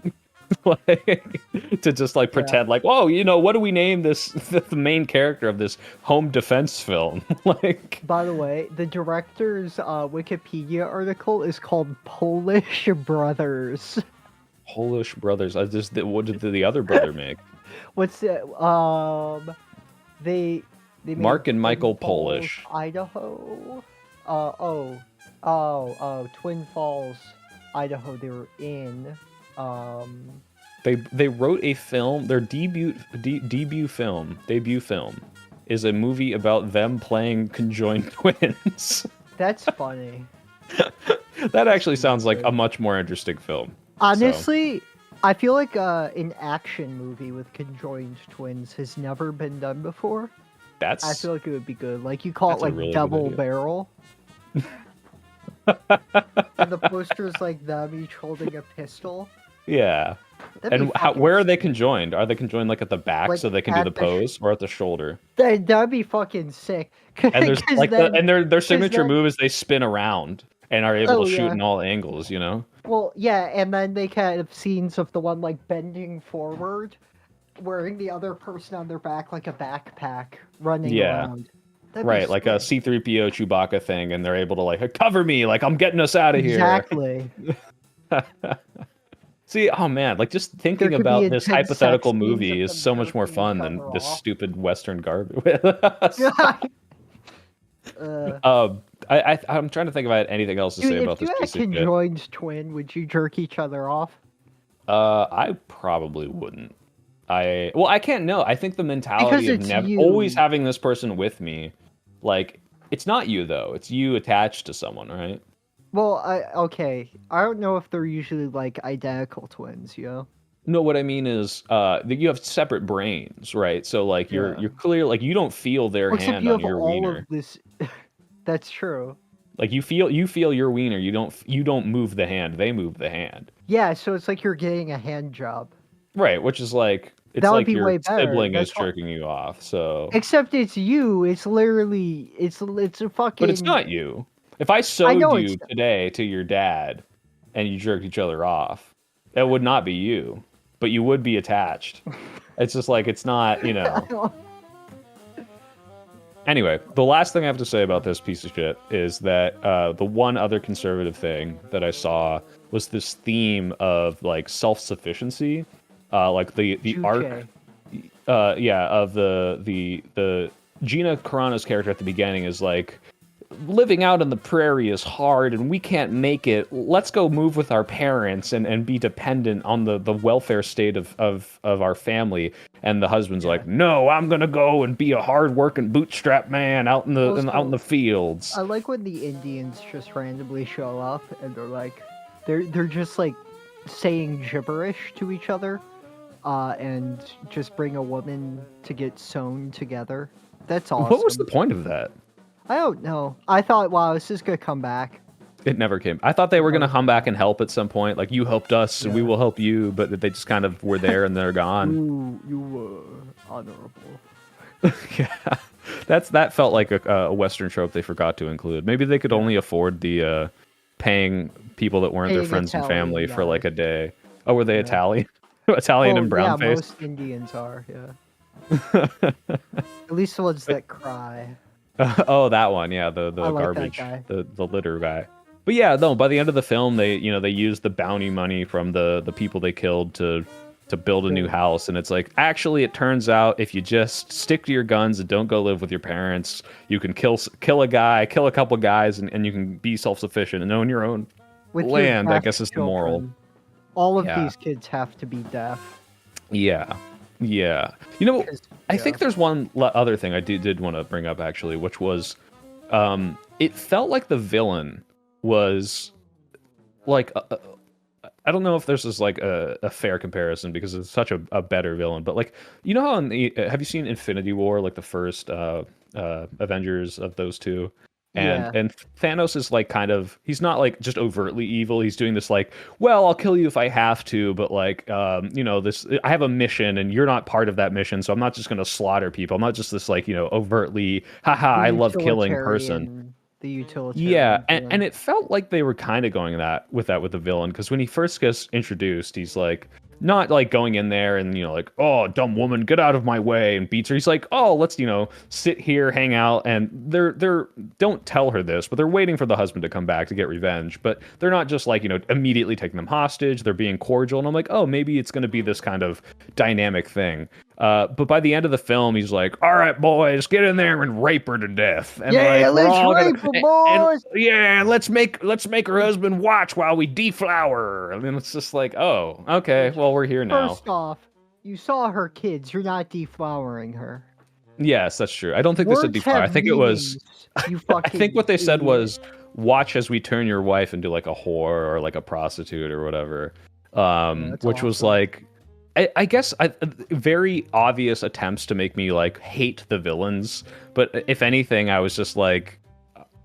To just like pretend like, oh, what do we name the main character of this home defense film? Like, by the way, the director's Wikipedia article is called Polish Brothers. Polish Brothers. What did the other brother make? What's it? They Mark and Michael Polish. Idaho. Twin Falls, Idaho. They were in. They wrote a film. Their debut film is a movie about them playing conjoined twins. That's funny. That actually sounds like a much more interesting film. Honestly, I feel like an action movie with conjoined twins has never been done before. I feel like it would be good. Like you call it like really double barrel. And the poster's like them each holding a pistol. Yeah. And where are they conjoined? Are they conjoined like at the back like so they can do the pose, or at the shoulder? That'd be fucking sick. And there's like their signature move is they spin around and are able to shoot in all angles, you know? Well, yeah, and then they kind of scenes of the one like bending forward, wearing the other person on their back like a backpack, running around. Right, like a C-3PO Chewbacca thing, and they're able to like cover me, like I'm getting us out of here. Exactly. See, oh man, like just thinking about this hypothetical movie is so much more fun than this stupid Western garbage. I'm trying to think about anything else to say about this piece of shit. If you had a conjoined twin, would you jerk each other off? I probably wouldn't. I can't know. I think the mentality of always having this person with me, like, it's not you though. It's you attached to someone, right? Well, I don't know if they're usually like identical twins, you know? No, what I mean is, you have separate brains, right? So like you're clear, like you don't feel their hand on your wiener. That's true. Like you feel your wiener. You don't move the hand. They move the hand. Yeah, so it's like you're getting a hand job. Right, which is like it's like your sibling is jerking you off. So except it's you. It's literally it's a fucking. But it's not you. If I sewed you today to your dad, and you jerked each other off, that would not be you. But you would be attached. It's just like it's not, you know. Anyway, the last thing I have to say about this piece of shit is that the one other conservative thing that I saw was this theme of like self-sufficiency, like the arc, of the Gina Carano's character at the beginning is like, living out in the prairie is hard and we can't make it. Let's go move with our parents and be dependent on the welfare state of our family. And the husband's like, no, I'm gonna go and be a hard-working bootstrap man out in the fields. I like when the Indians just randomly show up and they're like, they're just like saying gibberish to each other, and just bring a woman to get sewn together. That's awesome. What was the point of that? I don't know. I thought, wow, this is gonna come back. It never came. I thought they were gonna come back and help at some point. Like, you helped us, and we will help you. But they just kind of were there and they're gone. You were honorable. Yeah, that felt like a Western trope they forgot to include. Maybe they could only afford the paying people that weren't their friends and family for like a day. Oh, were they Italian? Italian and brown face? Most Indians are. Yeah. At least the ones that cry. Oh, that one, yeah, the garbage, the litter guy. But yeah, no, by the end of the film, they used the bounty money from the people they killed to build a new house, and it's like, actually, it turns out if you just stick to your guns and don't go live with your parents, you can kill a guy, kill a couple guys, and you can be self-sufficient and own your own land. I guess is the moral. All of these kids have to be deaf. Yeah. Yeah. You know, I think there's one other thing I did want to bring up, actually, which was it felt like the villain was like, I don't know if this is like a fair comparison because it's such a better villain, but like, you know how have you seen Infinity War, like the first Avengers of those two? And Thanos is like he's not like just overtly evil. He's doing this like, well, I'll kill you if I have to, but like, I have a mission and you're not part of that mission, so I'm not just going to slaughter people. I'm not just this like, overtly, I love killing person. The utilitarian. Yeah, and it felt like they were kind of going with the villain, because when he first gets introduced, he's like, not like going in there and, like, oh, dumb woman, get out of my way, and beats her. He's like, oh, let's, sit here, hang out. And they're don't tell her this, but they're waiting for the husband to come back to get revenge. But they're not just like, immediately taking them hostage. They're being cordial. And I'm like, oh, maybe it's going to be this kind of dynamic thing. But by the end of the film, he's like, all right, boys, get in there and rape her to death. And let's rape her, boys. And let's make her husband watch while we deflower her. I mean, it's just like, oh, okay, well, we're here now. First off, you saw her kids. You're not deflowering her. Yes, that's true. I don't think they said deflower. I think it was... I think what they said was, watch as we turn your wife into like a whore or like a prostitute or whatever. That's which was awesome. like, I guess very obvious attempts to make me like hate the villains. But if anything, I was just like,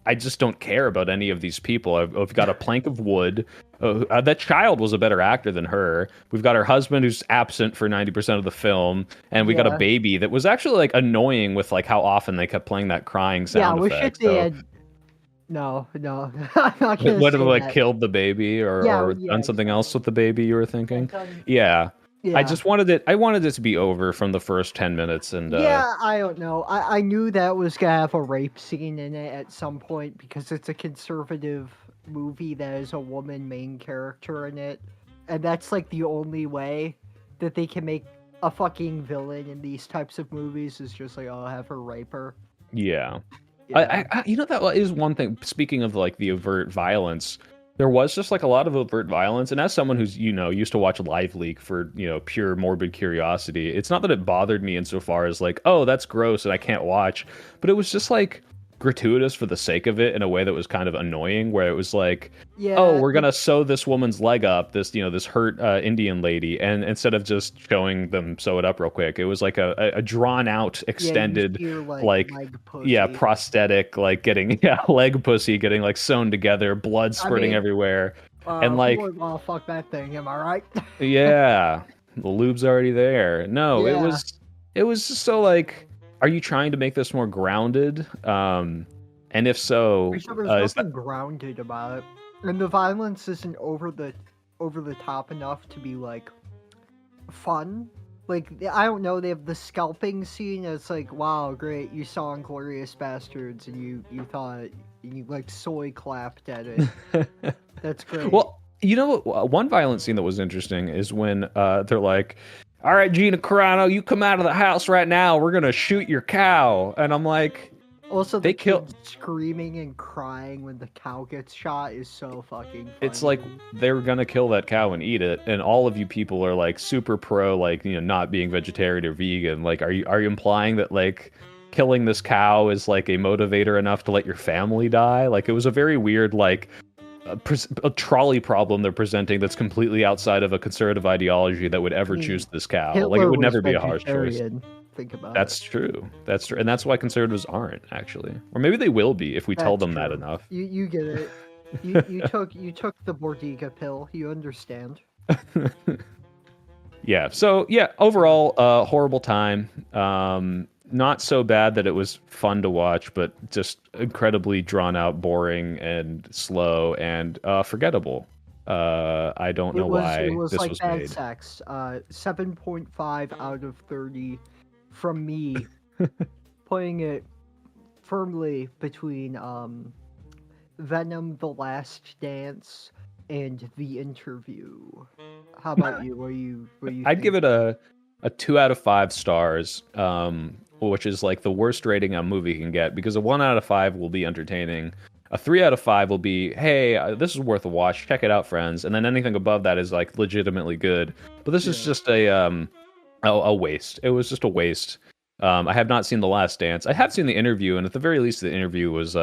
I just don't care about any of these people. I've got a plank of wood. That child was a better actor than her. We've got her husband who's absent for 90% of the film, and we got a Yeah. baby that was actually like annoying with like how often they kept playing that crying Yeah, I sound wish effect. they So had. No, I'm not gonna what if they say like that. killed the baby Yeah, or yeah, done something else exactly. with the baby? You were Yeah, thinking, done. yeah. I Yeah. just wanted it. I wanted it to be over from the first 10 minutes, and Yeah, I don't know. I knew that was gonna have a rape scene in it at some point because it's a conservative movie that has a woman main character in it. And that's like the only way that they can make a fucking villain in these types of movies is just like, oh, have her rape her. yeah. Yeah. You know, that is one thing. Speaking of like the overt violence, there was just like a lot of overt violence. And as someone who's, used to watch Live Leak for, pure morbid curiosity, it's not that it bothered me insofar as like, oh, that's gross and I can't watch, but it was just like gratuitous for the sake of it in a way that was kind of annoying, where it was like, oh, Yeah, we're like gonna sew this woman's leg up, this hurt Indian lady, and instead of just showing them sew it up real quick, it was like a drawn out, yeah, you extended, see her like like, leg yeah, pussy. prosthetic, like getting leg pussy getting like sewn together, blood I spurting mean, everywhere, and who like, would wanna fuck that thing, am I right? yeah, the lube's already there. No, it Yeah. was it was just so like, are you trying to make this more grounded? And if so, Except there's is that nothing grounded about it. And the violence isn't over the top enough to be like fun. Like I don't know, they have the scalping scene. It's like, wow, great! You saw Inglorious Bastards, and you thought you like soy clapped at it. That's great. well, you know what? One violent scene that was interesting is when they're like, "All right, Gina Carano, you come out of the house right now. We're gonna shoot your cow." And I'm like, Also, the they kill. kid screaming and crying when the cow gets shot is so fucking It's funny. like they're gonna kill that cow and eat it, and all of you people are like super pro, like, not being vegetarian or vegan. Like, are you implying that like killing this cow is like a motivator enough to let your family die? Like, it was a very weird like a trolley problem they're presenting that's completely outside of a conservative ideology that would I ever mean, choose this cow. Like, it Hitler would was never be a harsh choice. vegetarian. Think about it. That's true. That's true, and that's why conservatives aren't actually, or maybe they will be if we tell That's them that true. enough. You get it. You took the Bordiga pill. You understand. Yeah. So yeah, overall, horrible time. Not so bad that it was fun to watch, but just incredibly drawn out, boring, and slow, and forgettable. I don't know It why was this like was bad made. sex. 7.5 out of 30 from me, putting it firmly between Venom: The Last Dance and The Interview. How about you? What do you I'd think? give it a 2 out of 5 stars, which is like the worst rating a movie can get, because a 1 out of 5 will be entertaining. A 3 out of 5 will be, hey, this is worth a watch. Check it out, friends. And then anything above that is like legitimately good. But this is Yeah. just a waste. It was just a waste. I have not seen The Last Dance. I have seen The Interview, and at the very least, The Interview was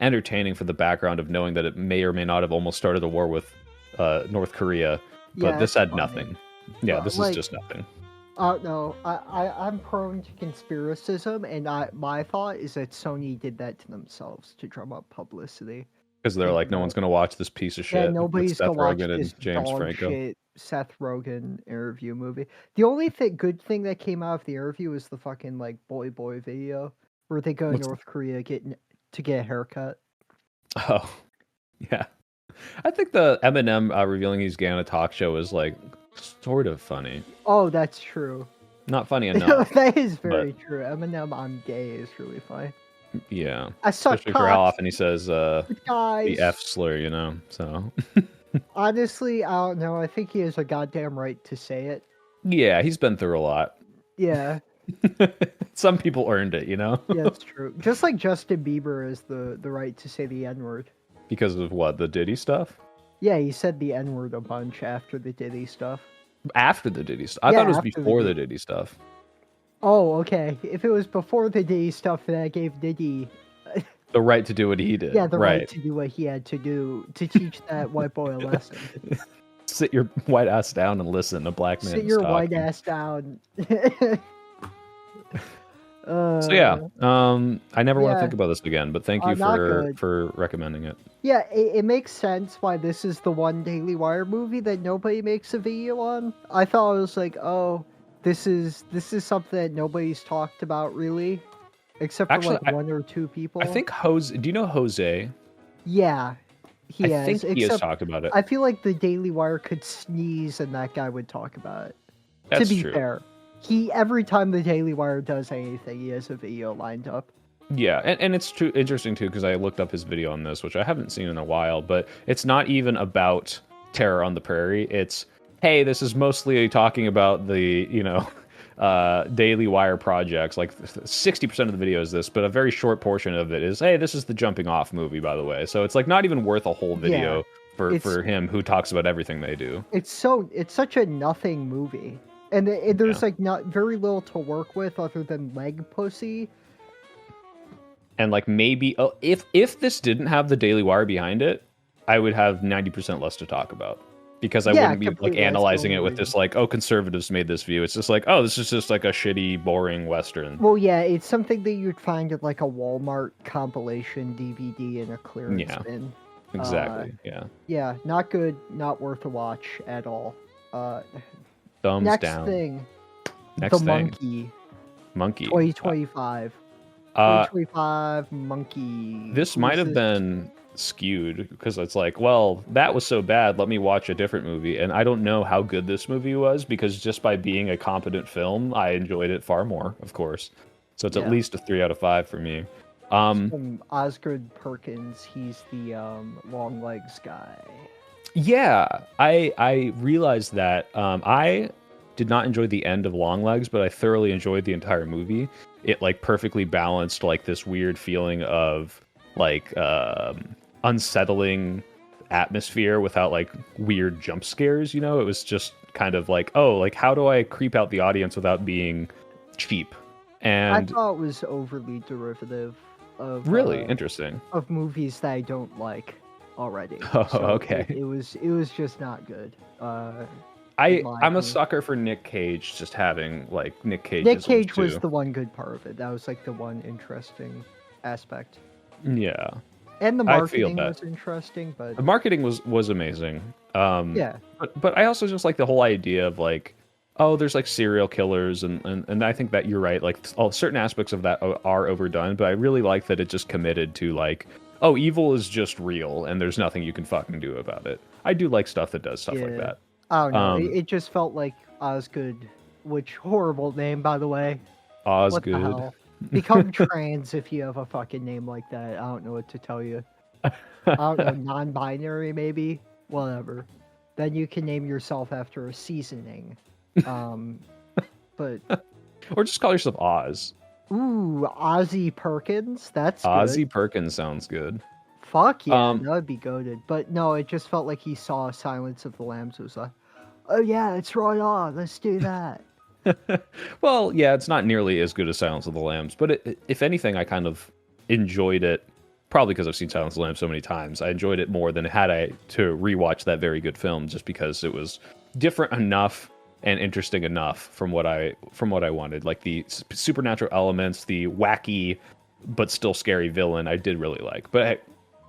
entertaining for the background of knowing that it may or may not have almost started a war with North Korea. But Yeah, this it's had funny. nothing. Yeah, But this is like, just nothing. no, I'm prone to conspiracism, and my thought is that Sony did that to themselves to drum up publicity. Because they're Think like, no about one's it. gonna watch this piece of Yeah, shit with nobody's Seth gonna watch Rogen this and James dog Franco. shit Seth Rogen interview movie. The only good thing that came out of the interview is the fucking like boy video where they go to What's North Korea to get a haircut. oh yeah, I think the Eminem revealing he's gay on a talk show is like sort of funny. Oh, that's true. Not funny enough, That is but very true. Eminem, I'm gay is really funny. yeah, I suck especially for how cocks, often he says the guys. F slur, So Honestly, I don't know. I think he has a goddamn right to say it. yeah, he's been through a lot. Yeah, Some people earned it, yeah, it's true. Just like Justin Bieber has the right to say the N-word. because of what, the Diddy stuff. Yeah, he said the N-word a bunch after the Diddy stuff. After the Diddy stuff, I Yeah, thought it was after the before the Diddy. Diddy stuff. Oh, okay. If it was before the Diddy stuff, that gave Diddy, The right to do what he did, yeah, the right right? to do what he had to do to teach that white boy a lesson. Sit your white ass down and listen. A black man Sit is your talking. white ass down. So yeah, I never want to yeah, think about this again. But thank you not good. for recommending it. Yeah, it makes sense why this is the one Daily Wire movie that nobody makes a video on. I thought it was like, oh, this is something that nobody's talked about really, except for Actually, like one or two people. I think Jose. Do you know Jose? Yeah, he I has. think he has Except talked about it. I feel like the Daily Wire could sneeze and that guy would talk about it. That's to be true. fair, every time the Daily Wire does anything, he has a video lined up. Yeah, and it's interesting too because I looked up his video on this, which I haven't seen in a while. But it's not even about terror on the prairie. It's hey, this is mostly talking about the Daily Wire projects. Like 60% of the video is this, but a very short portion of it is hey, this is the jumping off movie, by the way. So it's like not even worth a whole video for him who talks about everything they do. It's such a nothing movie, and there's like not very little to work with other than leg pussy. And like maybe if this didn't have the Daily Wire behind it, I would have 90% less to talk about because I wouldn't be like analyzing it with this like, oh, conservatives made this view. It's just like, oh, this is just like a shitty, boring Western. Well, yeah, it's something that you'd find at like a Walmart compilation DVD in a clearance bin. Exactly. Yeah, not good, not worth a watch at all. Thumbs next down. Thing, Next the thing. Monkey. 2025. 2025 Monkey. This might have been skewed because it's like, well, that was so bad. Let me watch a different movie, and I don't know how good this movie was because just by being a competent film, I enjoyed it far more. Of course, so it's at least a 3 out of 5 for me. From Osgood Perkins, he's the long legs guy. Yeah, I realized that. I did not enjoy the end of Long Legs, but I thoroughly enjoyed the entire movie. It like perfectly balanced like this weird feeling of like unsettling atmosphere without like weird jump scares. It was just kind of like, oh, like how do I creep out the audience without being cheap? And I thought it was overly derivative of really interesting of movies that I don't like already. Oh, so okay. It was just not good. I'm a sucker for Nick Cage just having like Nick Cage. Nick Cage was the one good part of it. That was like the one interesting aspect. Yeah. And the marketing was interesting, but the marketing was amazing. Yeah. But I also just like the whole idea of like, oh, there's like serial killers and I think that you're right. Like certain aspects of that are overdone, but I really like that it just committed to like, oh, evil is just real and there's nothing you can fucking do about it. I do like stuff that does stuff like that. I don't know. It just felt like Osgood, which horrible name, by the way. Osgood. What the hell? Become trans if you have a fucking name like that. I don't know what to tell you. I don't know, non-binary maybe? Whatever. Then you can name yourself after a seasoning. But or just call yourself Oz. Ooh, Ozzy Perkins? That's Ozzy good. Perkins sounds good. Fuck yeah, that would be goated. But no, it just felt like he saw Silence of the Lambs. It was like, oh yeah, it's right on. Let's do that. Well, yeah, it's not nearly as good as Silence of the Lambs, but if anything, I kind of enjoyed it. Probably because I've seen Silence of the Lambs so many times. I enjoyed it more than had I to rewatch that very good film, just because it was different enough and interesting enough from what I wanted. Like the supernatural elements, the wacky but still scary villain, I did really like. But hey,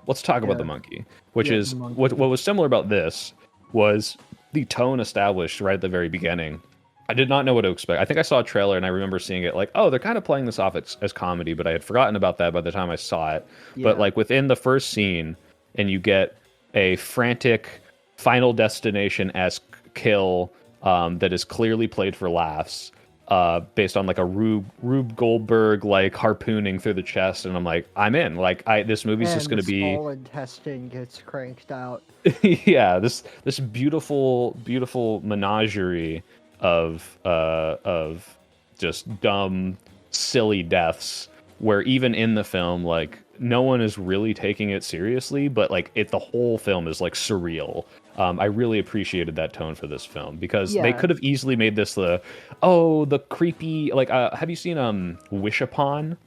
let's talk about the monkey, which is what was similar about this was the tone established right at the very beginning. I did not know what to expect. I think I saw a trailer and I remember seeing it like, oh, they're kind of playing this off as comedy, but I had forgotten about that by the time I saw it. Yeah. But like within the first scene, and you get a frantic Final Destination-esque kill that is clearly played for laughs, based on like a Rube Goldberg like harpooning through the chest, and I'm like, I'm in. Like this movie's just going to be. Small intestine gets cranked out. Yeah, this beautiful menagerie of just dumb, silly deaths, where even in the film, like no one is really taking it seriously, but like the whole film is like surreal. I really appreciated that tone for this film because they could have easily made this the creepy, like have you seen Wish Upon?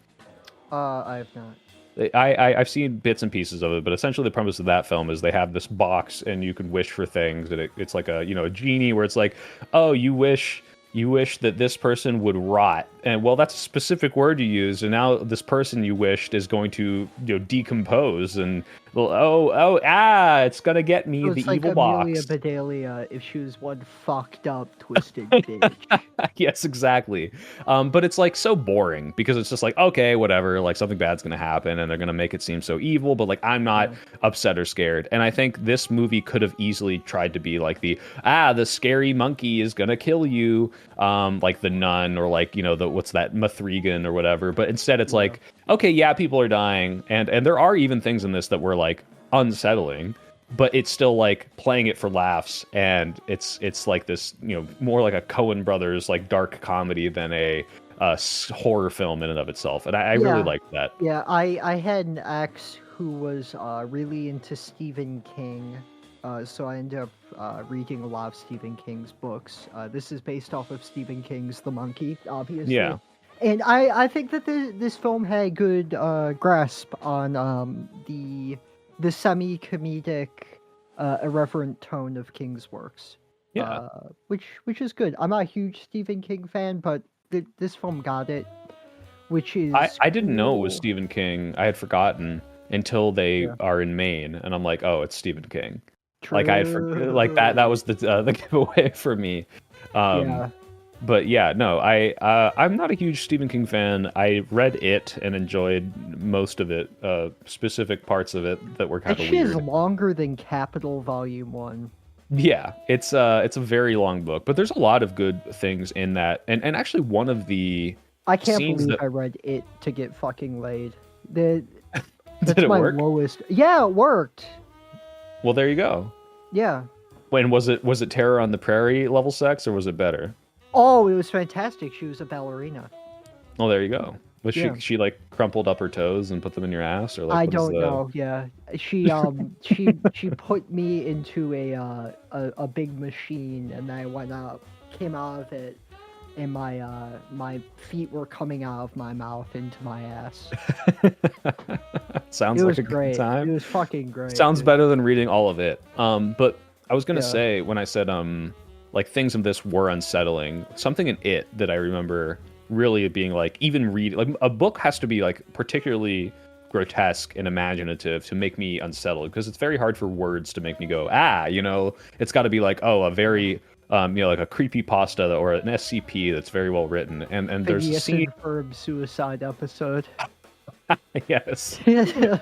I have not. I've seen bits and pieces of it, but essentially the premise of that film is they have this box and you can wish for things, and it's like a a genie where it's like, oh, you wish that this person would rot, and well, that's a specific word you use, and now this person you wished is going to decompose, and well, it's gonna get me So the it's like evil Amelia box. Bedelia if she was one fucked up, twisted bitch. Yes, exactly. But it's like so boring because it's just like, okay, whatever, like something bad's gonna happen and they're gonna make it seem so evil, but like I'm not upset or scared. And I think this movie could have easily tried to be like the scary monkey is gonna kill you, like the nun, or like, the what's that, Mathregan or whatever. But instead it's like, okay, yeah, people are dying, and there are even things in this that were like unsettling, but it's still like playing it for laughs, and it's like this, more like a Coen Brothers like dark comedy than a horror film in and of itself, and I really like that. Yeah, I had an ex who was really into Stephen King, so I ended up reading a lot of Stephen King's books. This is based off of Stephen King's The Monkey, obviously. Yeah. And I think that this film had a good grasp on the semi-comedic, irreverent tone of King's works. Yeah. Which is good. I'm not a huge Stephen King fan, but this film got it, which is I didn't know it was cool. Stephen King. I had forgotten until they are in Maine, and I'm like, oh, it's Stephen King. Like I had like that was the giveaway for me. Yeah. But yeah, no, I'm not a huge Stephen King fan. I read it and enjoyed most of it, specific parts of it that were kind That of shit weird. is longer than Capital Volume 1. Yeah, it's a very long book, but there's a lot of good things in that. And actually one of the I can't scenes believe that I read it to get fucking laid. did That's it my work? lowest. Yeah, it worked. Well, there you go. Yeah. When was it Terror on the Prairie level sex, or was it better? Oh, it was fantastic. She was a ballerina. Oh, there you go. Was Yeah. she like crumpled up her toes and put them in your ass, or like I what is don't the... know. Yeah, she put me into a big machine, and I went up, came out of it, and my feet were coming out of my mouth into my ass. Sounds It like was a great. good time. It was fucking great. Sounds dude. better than reading all of it. But I was gonna Yeah. say, when I said like things of this were unsettling, something in it that I remember really being like, even read, like a book has to be like particularly grotesque and imaginative to make me unsettled, because it's very hard for words to make me go it's got to be like, oh, a very like a creepy pasta or an SCP that's very well written, and there's a Phineas scene. and Ferb suicide episode. Yes. never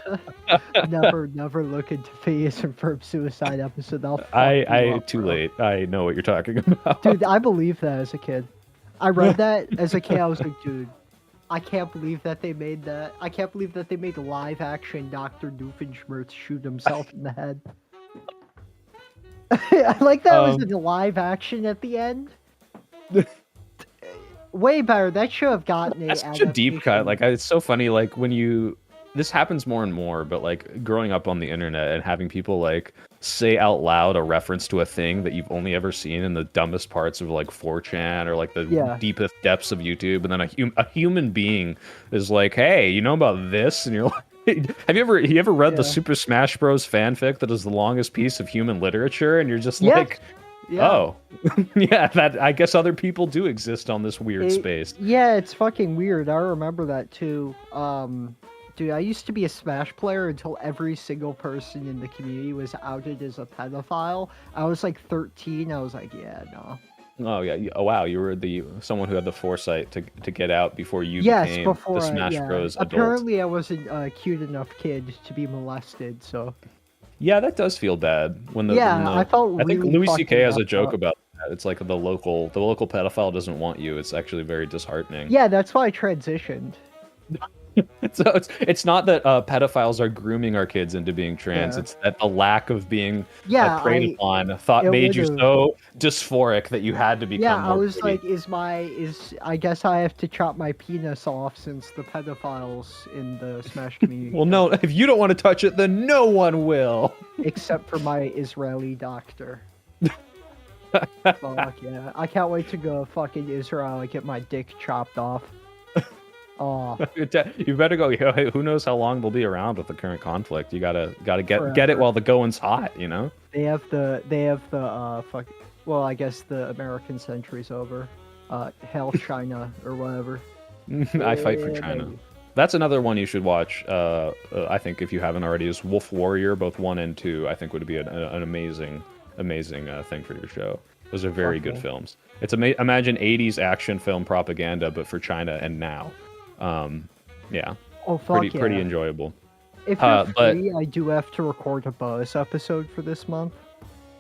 look into Phineas and Ferb suicide episode. They'll fuck you I up, too bro. late. I know what you're talking about. Dude, I believed that as a kid. I read that as a kid. I was like, dude, I can't believe that they made that. I can't believe that they made live action Dr. Doofenshmirtz shoot himself in the head. I like that it was in live action at the end. Way better. That should have gotten That's such a deep cut. Like, it's so funny. Like this happens more and more, but like growing up on the internet and having people like say out loud a reference to a thing that you've only ever seen in the dumbest parts of like 4chan or like the deepest depths of YouTube, and then a human being is like, hey, you know about this? And you're like, have you ever read the Super Smash Bros fanfic that is the longest piece of human literature? And you're just like, oh, yeah, that I guess other people do exist on this weird space. Yeah, it's fucking weird. I remember that too. Dude, I used to be a Smash player until every single person in the community was outed as a pedophile. I was like 13. I was like, yeah, no. Oh yeah! Oh wow! You were someone who had the foresight to get out before you became the Smash Bros. Adult. Apparently, I wasn't a cute enough kid to be molested. So. Yeah, that does feel bad when the I felt really. I think Louis C.K. has a joke up. about that. It's like the local pedophile doesn't want you. It's actually very disheartening. Yeah, that's why I transitioned. So it's not that pedophiles are grooming our kids into being trans. It's that the lack of being preyed upon made you so dysphoric that you had to become. Yeah, I was pretty. like, I guess I have to chop my penis off since the pedophiles in the Smash community. Well, no, if you don't want to touch it, then no one will. Except for my Israeli doctor. Fuck yeah. I can't wait to go fucking Israel and get my dick chopped off. Oh, You better go. Hey, who knows how long they'll be around with the current conflict? You gotta get it forever. while the going's hot. You know. They have the fuck. Well, I guess the American century's over. Hail China or whatever. I fight for Yeah, China. baby. That's another one you should watch. I think if you haven't already, is Wolf Warrior. Both 1 and 2, I think would be an amazing, amazing thing for your show. Those are very good Okay. films. It's imagine 80s action film propaganda, but for China and now. Yeah, Oh fuck pretty yeah! enjoyable. If you're But free, I do have to record a bonus episode for this month.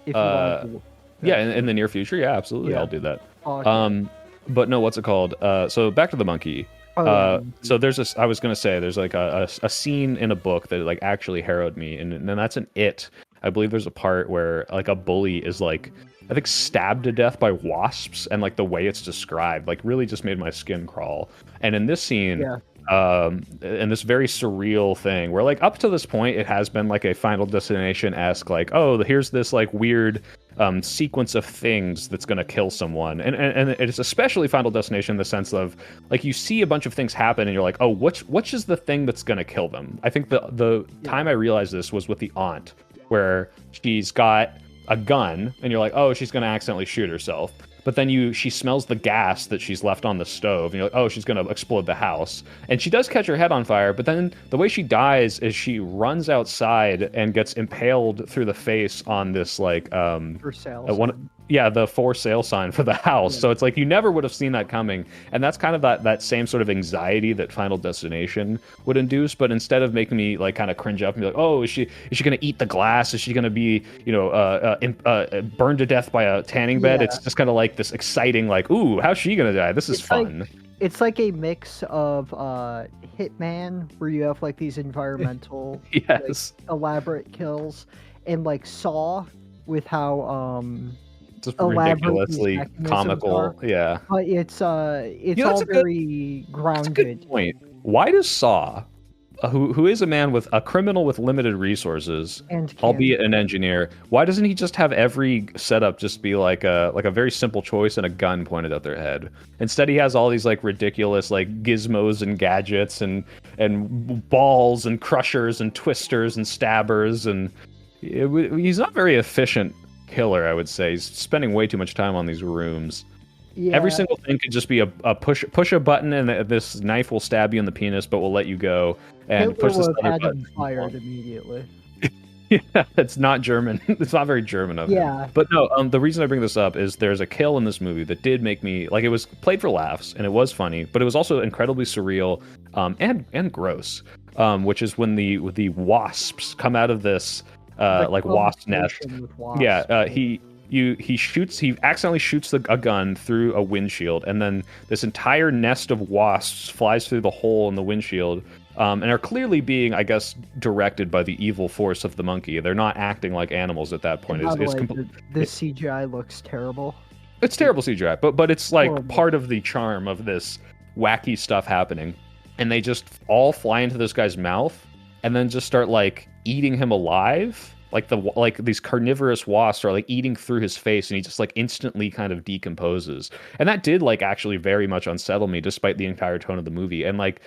If you want uh, to do yeah, that. in the near future, yeah, absolutely, Yeah. I'll do that. Fuck yeah. But no, what's it called? So back to the monkey. Oh yeah. So there's this. I was gonna say there's like a scene in a book that like actually harrowed me, and that's an It. I believe there's a part where like a bully is like I think stabbed to death by wasps, and like the way it's described like really just made my skin crawl. And in this scene, Yeah. and this very surreal thing where like up to this point it has been like a Final Destination-esque like, oh, here's this like weird sequence of things that's going to kill someone, and it's especially Final Destination in the sense of like you see a bunch of things happen and you're like, oh, which is the thing that's going to kill them. I think the time I realized this was with the aunt, where she's got a gun and you're like, oh, she's going to accidentally shoot herself. But then she smells the gas that she's left on the stove, and you're like, oh, she's gonna explode the house. And she does catch her head on fire, but then the way she dies is she runs outside and gets impaled through the face on this like For sale. the for sale sign for the house. Yeah. So it's like you never would have seen that coming. And that's kind of that same sort of anxiety that Final Destination would induce, but instead of making me like kind of cringe up and be like, oh, is she gonna eat the glass? Is she gonna be, burned to death by a tanning bed? Yeah. It's just kind of like this exciting, like, ooh, how's she gonna die? This is fun. It's like a mix of Hitman, where you have like these environmental, Yes. like, elaborate kills, and like Saw, with how Just elaborate these ridiculously mechanisms comical. are. Yeah. But it's You know, all that's a good- very That's a grounded. good point. Why does Saw, who is a criminal with limited resources, And albeit an engineer, why doesn't he just have every setup just be like a very simple choice and a gun pointed at their head? Instead, he has all these like ridiculous like gizmos and gadgets and balls and crushers and twisters and stabbers, and he's not very efficient killer, I would say. He's spending way too much time on these rooms. Yeah, Every single thing could just be a push a button and this knife will stab you in the penis, but will let you go. And Hitler push this would other have had him button. fired immediately. Yeah, it's not German. It's not very German of him. Yeah. But no, the reason I bring this up is there's a kill in this movie that did make me like, it was played for laughs and it was funny, but it was also incredibly surreal, and gross. Which is when the wasps come out of this like wasp nest. conversation with wasps. Yeah, he accidentally shoots a gun through a windshield, and then this entire nest of wasps flies through the hole in the windshield, and are clearly being, I guess, directed by the evil force of the monkey. They're not acting like animals at that point. And by the It's way, this CGI looks terrible. it's terrible CGI, but it's like Horrible. part of the charm of this wacky stuff happening. And they just all fly into this guy's mouth, and then just start like eating him alive. Like these carnivorous wasps are like eating through his face, and he just like instantly kind of decomposes. And that did like actually very much unsettle me, despite the entire tone of the movie. And like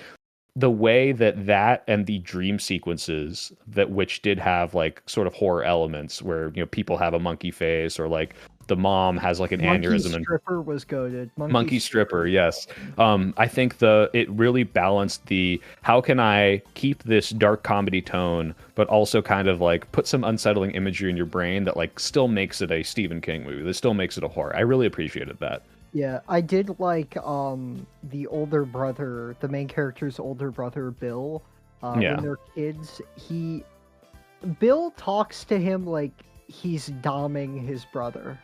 the way that and the dream sequences which did have like sort of horror elements, where people have a monkey face, or like the mom has like an aneurysm, and Stripper was goated. Monkey Stripper, yes. I think it really balanced the how can I keep this dark comedy tone, but also kind of like put some unsettling imagery in your brain that like still makes it a Stephen King movie, that still makes it a horror. I really appreciated that. Yeah, I did like the older brother, the main character's older brother, Bill. Yeah. When they're kids, Bill talks to him like he's doming his brother.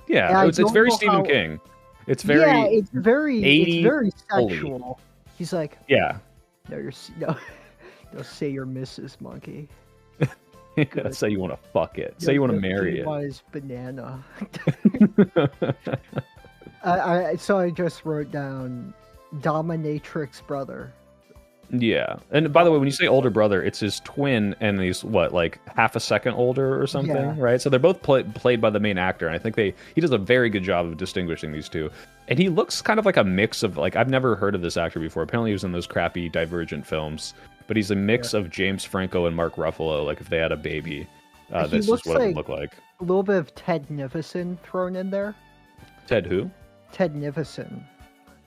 Yeah, And it's very Stephen King. It's very yeah, it's very 80s sexual. He's like, yeah. no, don't say you're Mrs. Monkey. Say you want to fuck it. Say you want to marry it. Wise banana. So I just wrote down dominatrix brother. Yeah. And by the way, when you say older brother, it's his twin, and he's what, like half a second older or something, Yeah. right? So they're both played by the main actor, and I think he does a very good job of distinguishing these two. And he looks kind of like a mix of, like, I've never heard of this actor before. Apparently, he was in those crappy Divergent films, but he's a mix of James Franco and Mark Ruffalo. Like if they had a baby, this is what it would look like. A little bit of Ted Nivison thrown in there. Ted who? Ted Nivison.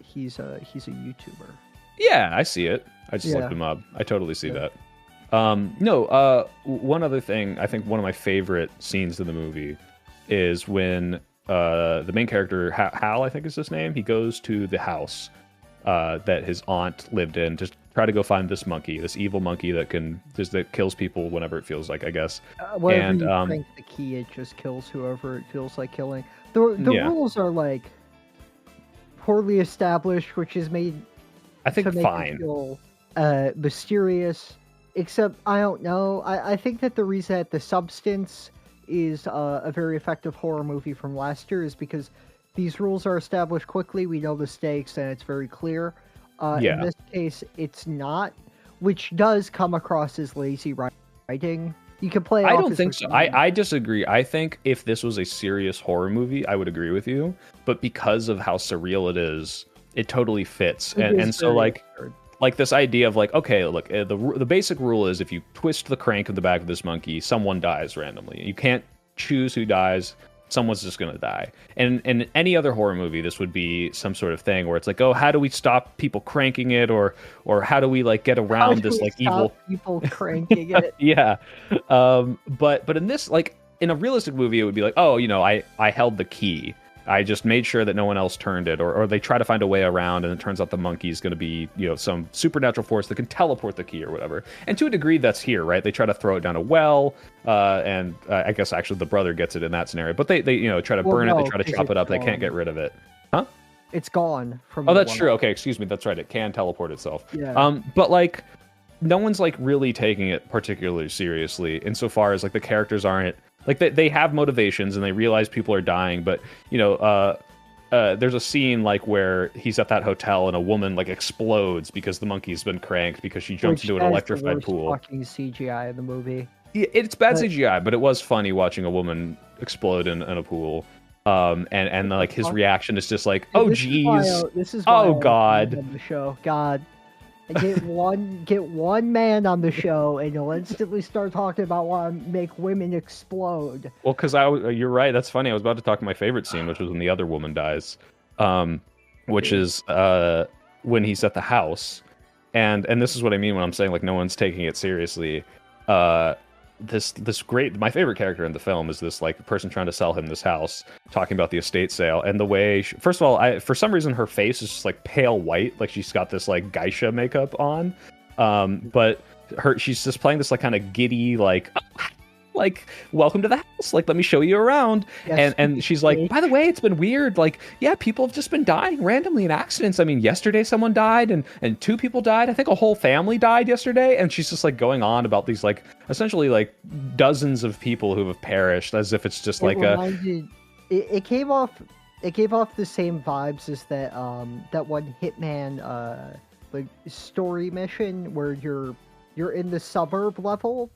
He's a YouTuber. Yeah, I see it. I just looked him up. I totally see that. One other thing, I think one of my favorite scenes in the movie is when the main character, Hal, I think is his name, he goes to the house that his aunt lived in to try to go find this monkey, this evil monkey that kills people whenever it feels like, I guess. Whenever you crank the key, it just kills whoever it feels like killing. The rules are like poorly established, which is made I think to make fine. it feel mysterious. Except I don't know. I think that the reason that The Substance is a very effective horror movie from last year is because these rules are established quickly. We know the stakes, and it's very clear. In this case, it's not, which does come across as lazy writing. You can play. I don't think so. I disagree. I think if this was a serious horror movie, I would agree with you. But because of how surreal it is, it totally fits. And so like this idea of like, okay, look, the basic rule is if you twist the crank of the back of this monkey, someone dies randomly. You can't choose who dies. Someone's just gonna die. And in any other horror movie, this would be some sort of thing where it's like, oh, how do we stop people cranking it, or how do we like get around this like evil people cranking it? Yeah. But in this, like in a realistic movie, it would be like, oh, I held the key. I just made sure that no one else turned it, or they try to find a way around, and it turns out the monkey's going to be, some supernatural force that can teleport the key or whatever. And to a degree, that's here, right? They try to throw it down a well, and I guess actually the brother gets it in that scenario. But they try to burn it, they try to chop it up, they can't get rid of it. Huh? It's gone from. Oh, that's true. Okay, excuse me. That's right. It can teleport itself. Yeah. But like, no one's like really taking it particularly seriously, insofar as like the characters aren't. Like they have motivations and they realize people are dying, but there's a scene like where he's at that hotel and a woman like explodes because the monkey's been cranked because she jumps into an electrified pool. Fucking CGI in the movie. Yeah, it's bad CGI, but it was funny watching a woman explode in a pool. And like his reaction is just like, oh geez, oh god, on the show, God. Get one man on the show, and you'll instantly start talking about why make women explode. Well, because you're right. That's funny. I was about to talk my favorite scene, which was when the other woman dies, which is when he's at the house, and this is what I mean when I'm saying like no one's taking it seriously. This great, my favorite character in the film is this like person trying to sell him this house, talking about the estate sale, and the way first of all, for some reason her face is just like pale white, like she's got this like geisha makeup on, but she's just playing this like kind of giddy like welcome to the house, like let me show you around. Yes, and she's like, by the way, it's been weird, like yeah, people have just been dying randomly in accidents. I mean, yesterday someone died and two people died. I think a whole family died yesterday. And she's just like going on about these like essentially like dozens of people who have perished, as if it's just it gave off the same vibes as that one Hitman like story mission where you're in the suburb level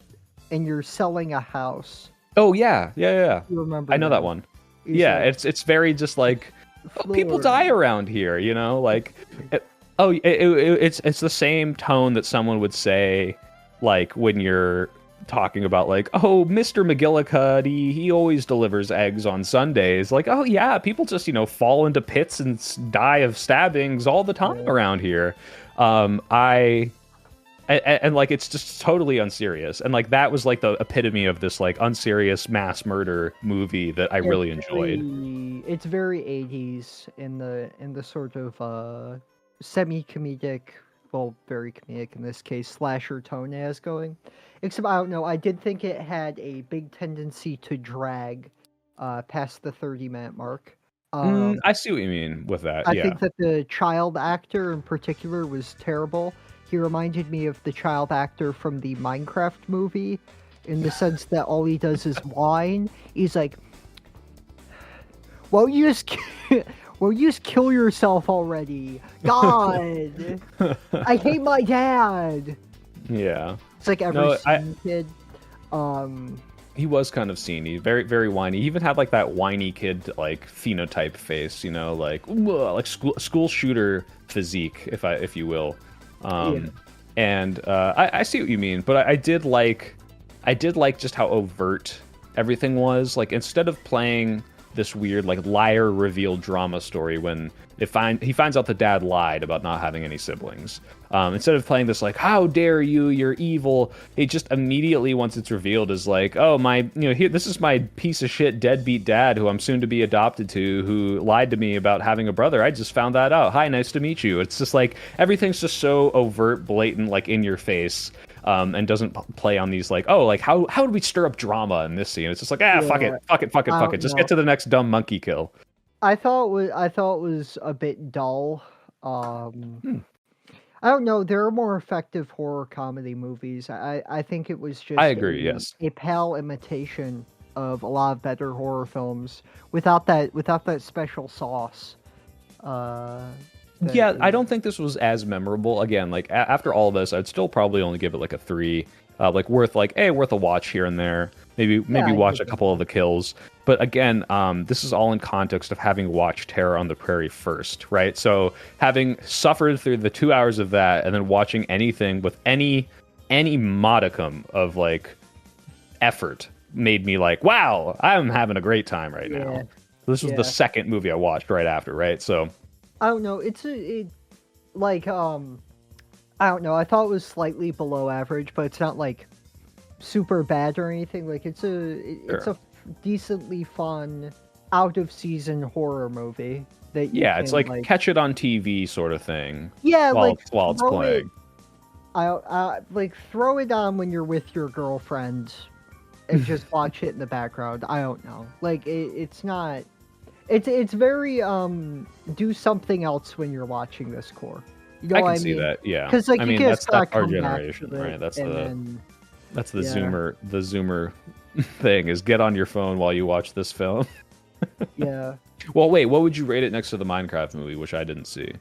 and you're selling a house. Oh yeah. You remember? I know that one. Yeah, it's very just like people die around here, like it's the same tone that someone would say like when you're talking about like, oh, Mr. McGillicuddy, he always delivers eggs on Sundays. Like, oh yeah, people just fall into pits and die of stabbings all the time around here. And like it's just totally unserious, and like that was like the epitome of this like unserious mass murder movie that I really enjoyed. It's very 80s in the sort of semi-comedic, well, very comedic in this case, slasher tone as going. Except I don't know, I did think it had a big tendency to drag past the 30-minute mark. I see what you mean with that. I think that the child actor in particular was terrible. He reminded me of the child actor from the Minecraft movie, in the sense that all he does is whine. He's like, won't you Well, you just kill yourself already. God, I hate my dad. Yeah. It's like every kid. He was kind of sceney, very, very whiny. He even had like that whiny kid like phenotype face, like school shooter physique, if you will. And I see what you mean, but I did like just how overt everything was. Like, instead of playing this weird like liar reveal drama story when he finds out the dad lied about not having any siblings, instead of playing this like, how dare you, you're evil, it just immediately, once it's revealed, is like, oh, this is my piece of shit deadbeat dad who I'm soon to be adopted to, who lied to me about having a brother. I just found that out. Hi, nice to meet you. It's just like everything's just so overt, blatant, like in your face. And doesn't play on these like, oh, like how do we stir up drama in this scene? It's just like, fuck it. Just get to the next dumb monkey kill. I thought it was a bit dull. I don't know. There are more effective horror comedy movies. I think it was just I agree. Yes, a pale imitation of a lot of better horror films without that special sauce. Yeah, I don't think this was as memorable. Again, like after all this, I'd still probably only give it like a 3, worth a watch here and there. Maybe watch a couple of the kills. But again, this is all in context of having watched Terror on the Prairie first, right? So having suffered through the 2 hours of that, and then watching anything with any modicum of like effort made me like, wow, I'm having a great time right now. This was the second movie I watched right after, right? So. I don't know. I don't know. I thought it was slightly below average, but it's not like super bad or anything. Like it's a decently fun out of season horror movie that it's like catch it on TV sort of thing. Yeah, while it's playing. Throw it on when you're with your girlfriend and just watch it in the background. I don't know. Like it's not. It's very do something else when you're watching this core. You know I what can see that, yeah. Because like that's our generation, right? That's the Zoomer thing is get on your phone while you watch this film. Yeah. Well, wait, what would you rate it next to the Minecraft movie, which I didn't see?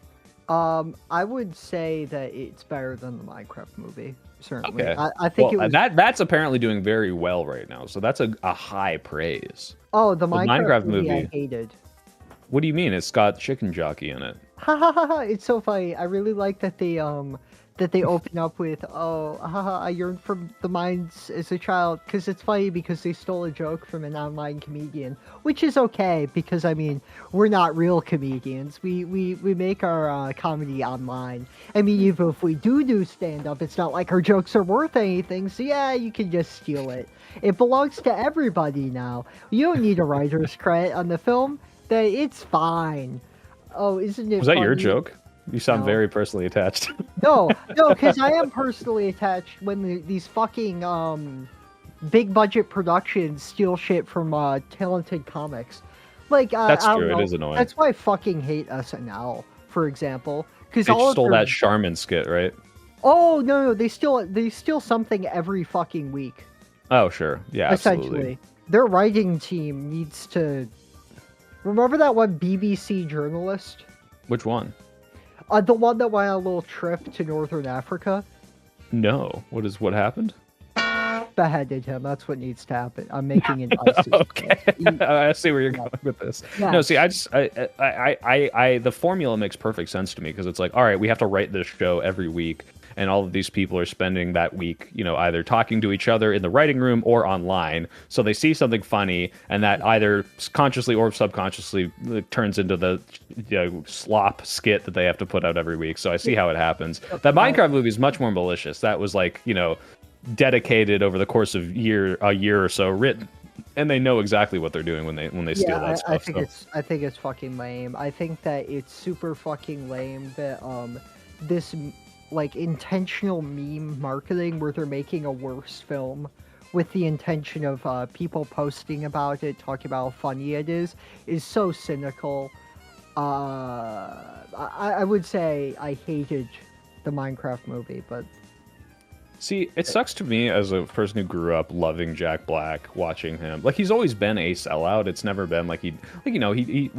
I would say that it's better than the Minecraft movie. Certainly. Okay. I think that's apparently doing very well right now. So that's a high praise. Oh, the Minecraft movie I hated. What do you mean? It's got Chicken Jockey in it. Ha ha ha ha! It's so funny. I really like that they open up with, I yearned for the mines as a child, because it's funny because they stole a joke from an online comedian, which is okay because I mean we're not real comedians. We make our comedy online. I mean, even if we do stand up, it's not like our jokes are worth anything. So yeah, you can just steal it. It belongs to everybody now. You don't need a writer's credit on the film. That it's fine. Oh, isn't it? Was that your joke? You sound very personally attached. No, because I am personally attached when these fucking big budget productions steal shit from talented comics. Like that's I true. don't know. It is annoying. That's why I fucking hate SNL, for example. Because they stole that Charmin skit, right? Oh no, they steal something every fucking week. Oh sure, yeah, essentially. Absolutely. Their writing team needs to. Remember that one BBC journalist? Which one? The one that went on a little trip to Northern Africa? No. What happened? Beheaded him. That's what needs to happen. I'm making an okay. I see where you're going with this. Yeah. No, see, the formula makes perfect sense to me because it's like, all right, we have to write this show every week. And all of these people are spending that week, either talking to each other in the writing room or online. So they see something funny, and that either consciously or subconsciously turns into the slop skit that they have to put out every week. So I see how it happens. That Minecraft movie is much more malicious. That was like, dedicated over the course of a year or so, written, and they know exactly what they're doing when they steal that stuff. I think it's fucking lame. I think that it's super fucking lame that this like intentional meme marketing where they're making a worse film with the intention of people posting about it, talking about how funny it is so cynical. I would say I hated the Minecraft movie, but See, it sucks to me as a person who grew up loving Jack Black, watching him. Like, he's always been a sellout. It's never been like he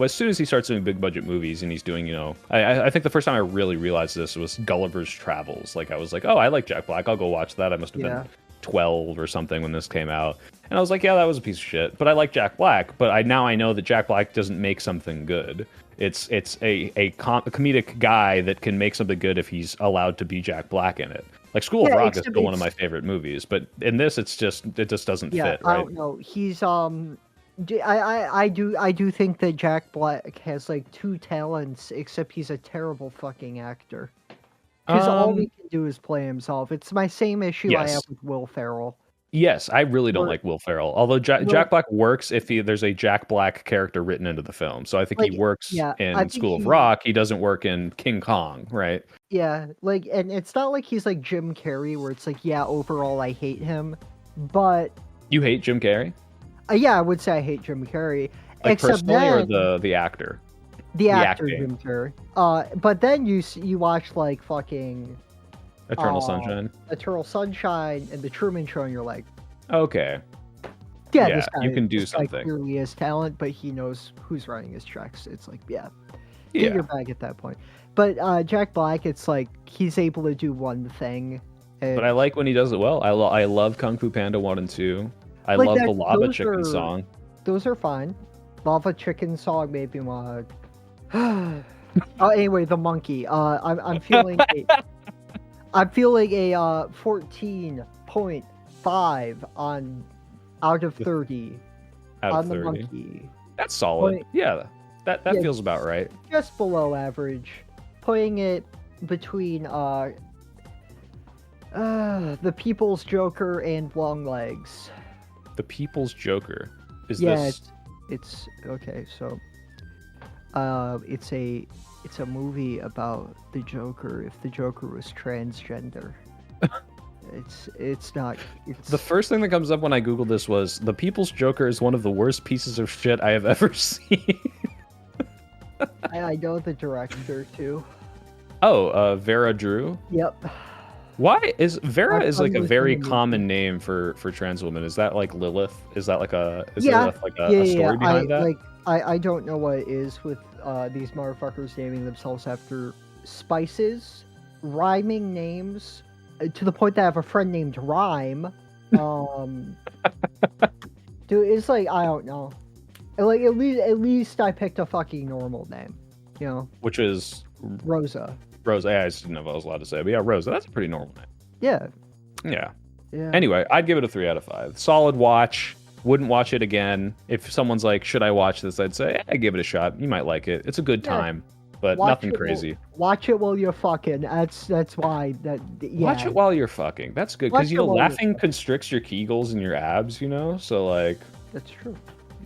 as soon as he starts doing big budget movies and he's doing, I think the first time I really realized this was Gulliver's Travels. Like, I was like, oh, I like Jack Black. I'll go watch that. I must have been 12 or something when this came out. And I was like, yeah, that was a piece of shit. But I like Jack Black. But I know that Jack Black doesn't make something good. It's a comedic guy that can make something good if he's allowed to be Jack Black in it. Like School of Rock is still one of my favorite movies, but in this, it just doesn't fit. Right? I don't know. He's I do think that Jack Black has like two talents, except he's a terrible fucking actor. Because all he can do is play himself. It's my same issue I have with Will Ferrell. Yes, I really don't like Will Ferrell. Although Jack Black works if there's a Jack Black character written into the film. So I think he works in School of Rock. He doesn't work in King Kong, right? Yeah, like, and it's not like he's like Jim Carrey, where it's like, yeah, overall I hate him, but you hate Jim Carrey? Yeah, I would say I hate Jim Carrey. Like personally, or the actor? The actor Jim Carrey. But then you watch like fucking Eternal Sunshine, and The Truman Show, and you're like, okay, this guy, you can do something. Like, clearly has talent, but he knows who's writing his checks. It's like, get your bag at that point. But Jack Black, it's like he's able to do one thing. But I like when he does it well. I love Kung Fu Panda 1 and 2. I love the Lava Chicken song. Those are fine. Lava Chicken song made me want. Anyway, the monkey. I'm feeling I'm feeling a 14.5 on out of 30 on the monkey. That's solid. That feels about right. Just below average. Putting it between the People's Joker and Longlegs. The People's Joker is this? It's okay. So, it's a movie about the Joker. If the Joker was transgender, it's not. It's the first thing that comes up when I Googled this was The People's Joker is one of the worst pieces of shit I have ever seen. I know the director too. Oh, Vera Drew. Yep. Why is Vera is like a very common name for trans women? Is that like Lilith? Is that like a there a story behind that? Like I don't know what it is with these motherfuckers naming themselves after spices, rhyming names, to the point that I have a friend named Rhyme. Dude, it's like, I don't know. Like at least I picked a fucking normal name, Which is Rosa. Rosa. Yeah, I just didn't know if I was allowed to say, but yeah, Rosa. That's a pretty normal name. Yeah. Anyway, I'd give it a 3 out of 5. Solid watch. Wouldn't watch it again. If someone's like, "Should I watch this?" I'd say, give it a shot. You might like it. It's a good time, but nothing crazy. Watch it while you're fucking. That's why that. Yeah. Watch it while you're fucking. That's good because laughing constricts your Kegels and your abs. So like. That's true.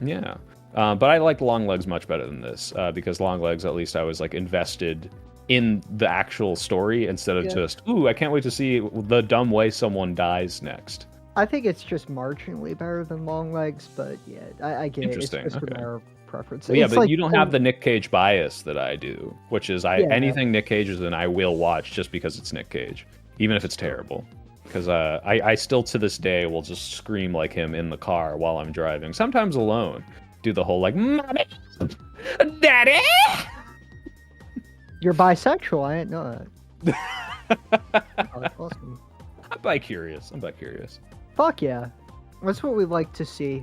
Yeah. But I liked Longlegs much better than this because Longlegs, at least I was like invested in the actual story instead of just, I can't wait to see the dumb way someone dies next. I think it's just marginally better than Longlegs, but I get it. It's just a matter of preference. Well, but you don't have the Nick Cage bias that I do, which is anything Nick Cage is in, I will watch just because it's Nick Cage, even if it's terrible. Because I still to this day will just scream like him in the car while I'm driving, sometimes alone. Do the whole like, "Mommy, Daddy." You're bisexual. I didn't know that. Oh, that's awesome. I'm bi-curious. Fuck yeah. That's what we like to see.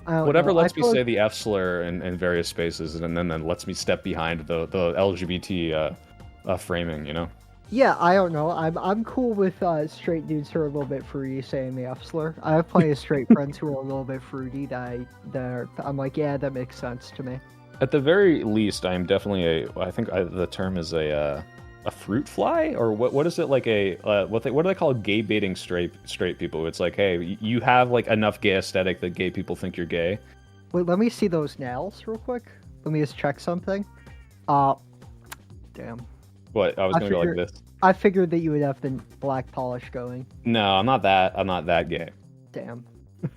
Whatever lets me say the F slur in various spaces, and then lets me step behind the LGBT framing, Yeah, I don't know. I'm cool with straight dudes who are a little bit fruity saying the F slur. I have plenty of straight friends who are a little bit fruity I'm like, yeah, that makes sense to me. At the very least, I am definitely I think the term is a fruit fly, or what is it, like what do they call gay baiting straight people? It's like, hey, you have like enough gay aesthetic that gay people think you're gay. Wait, let me see those nails real quick. Let me just check something. Damn. What? I was gonna go like this. I figured that you would have the black polish going. No, I'm not that gay. Damn.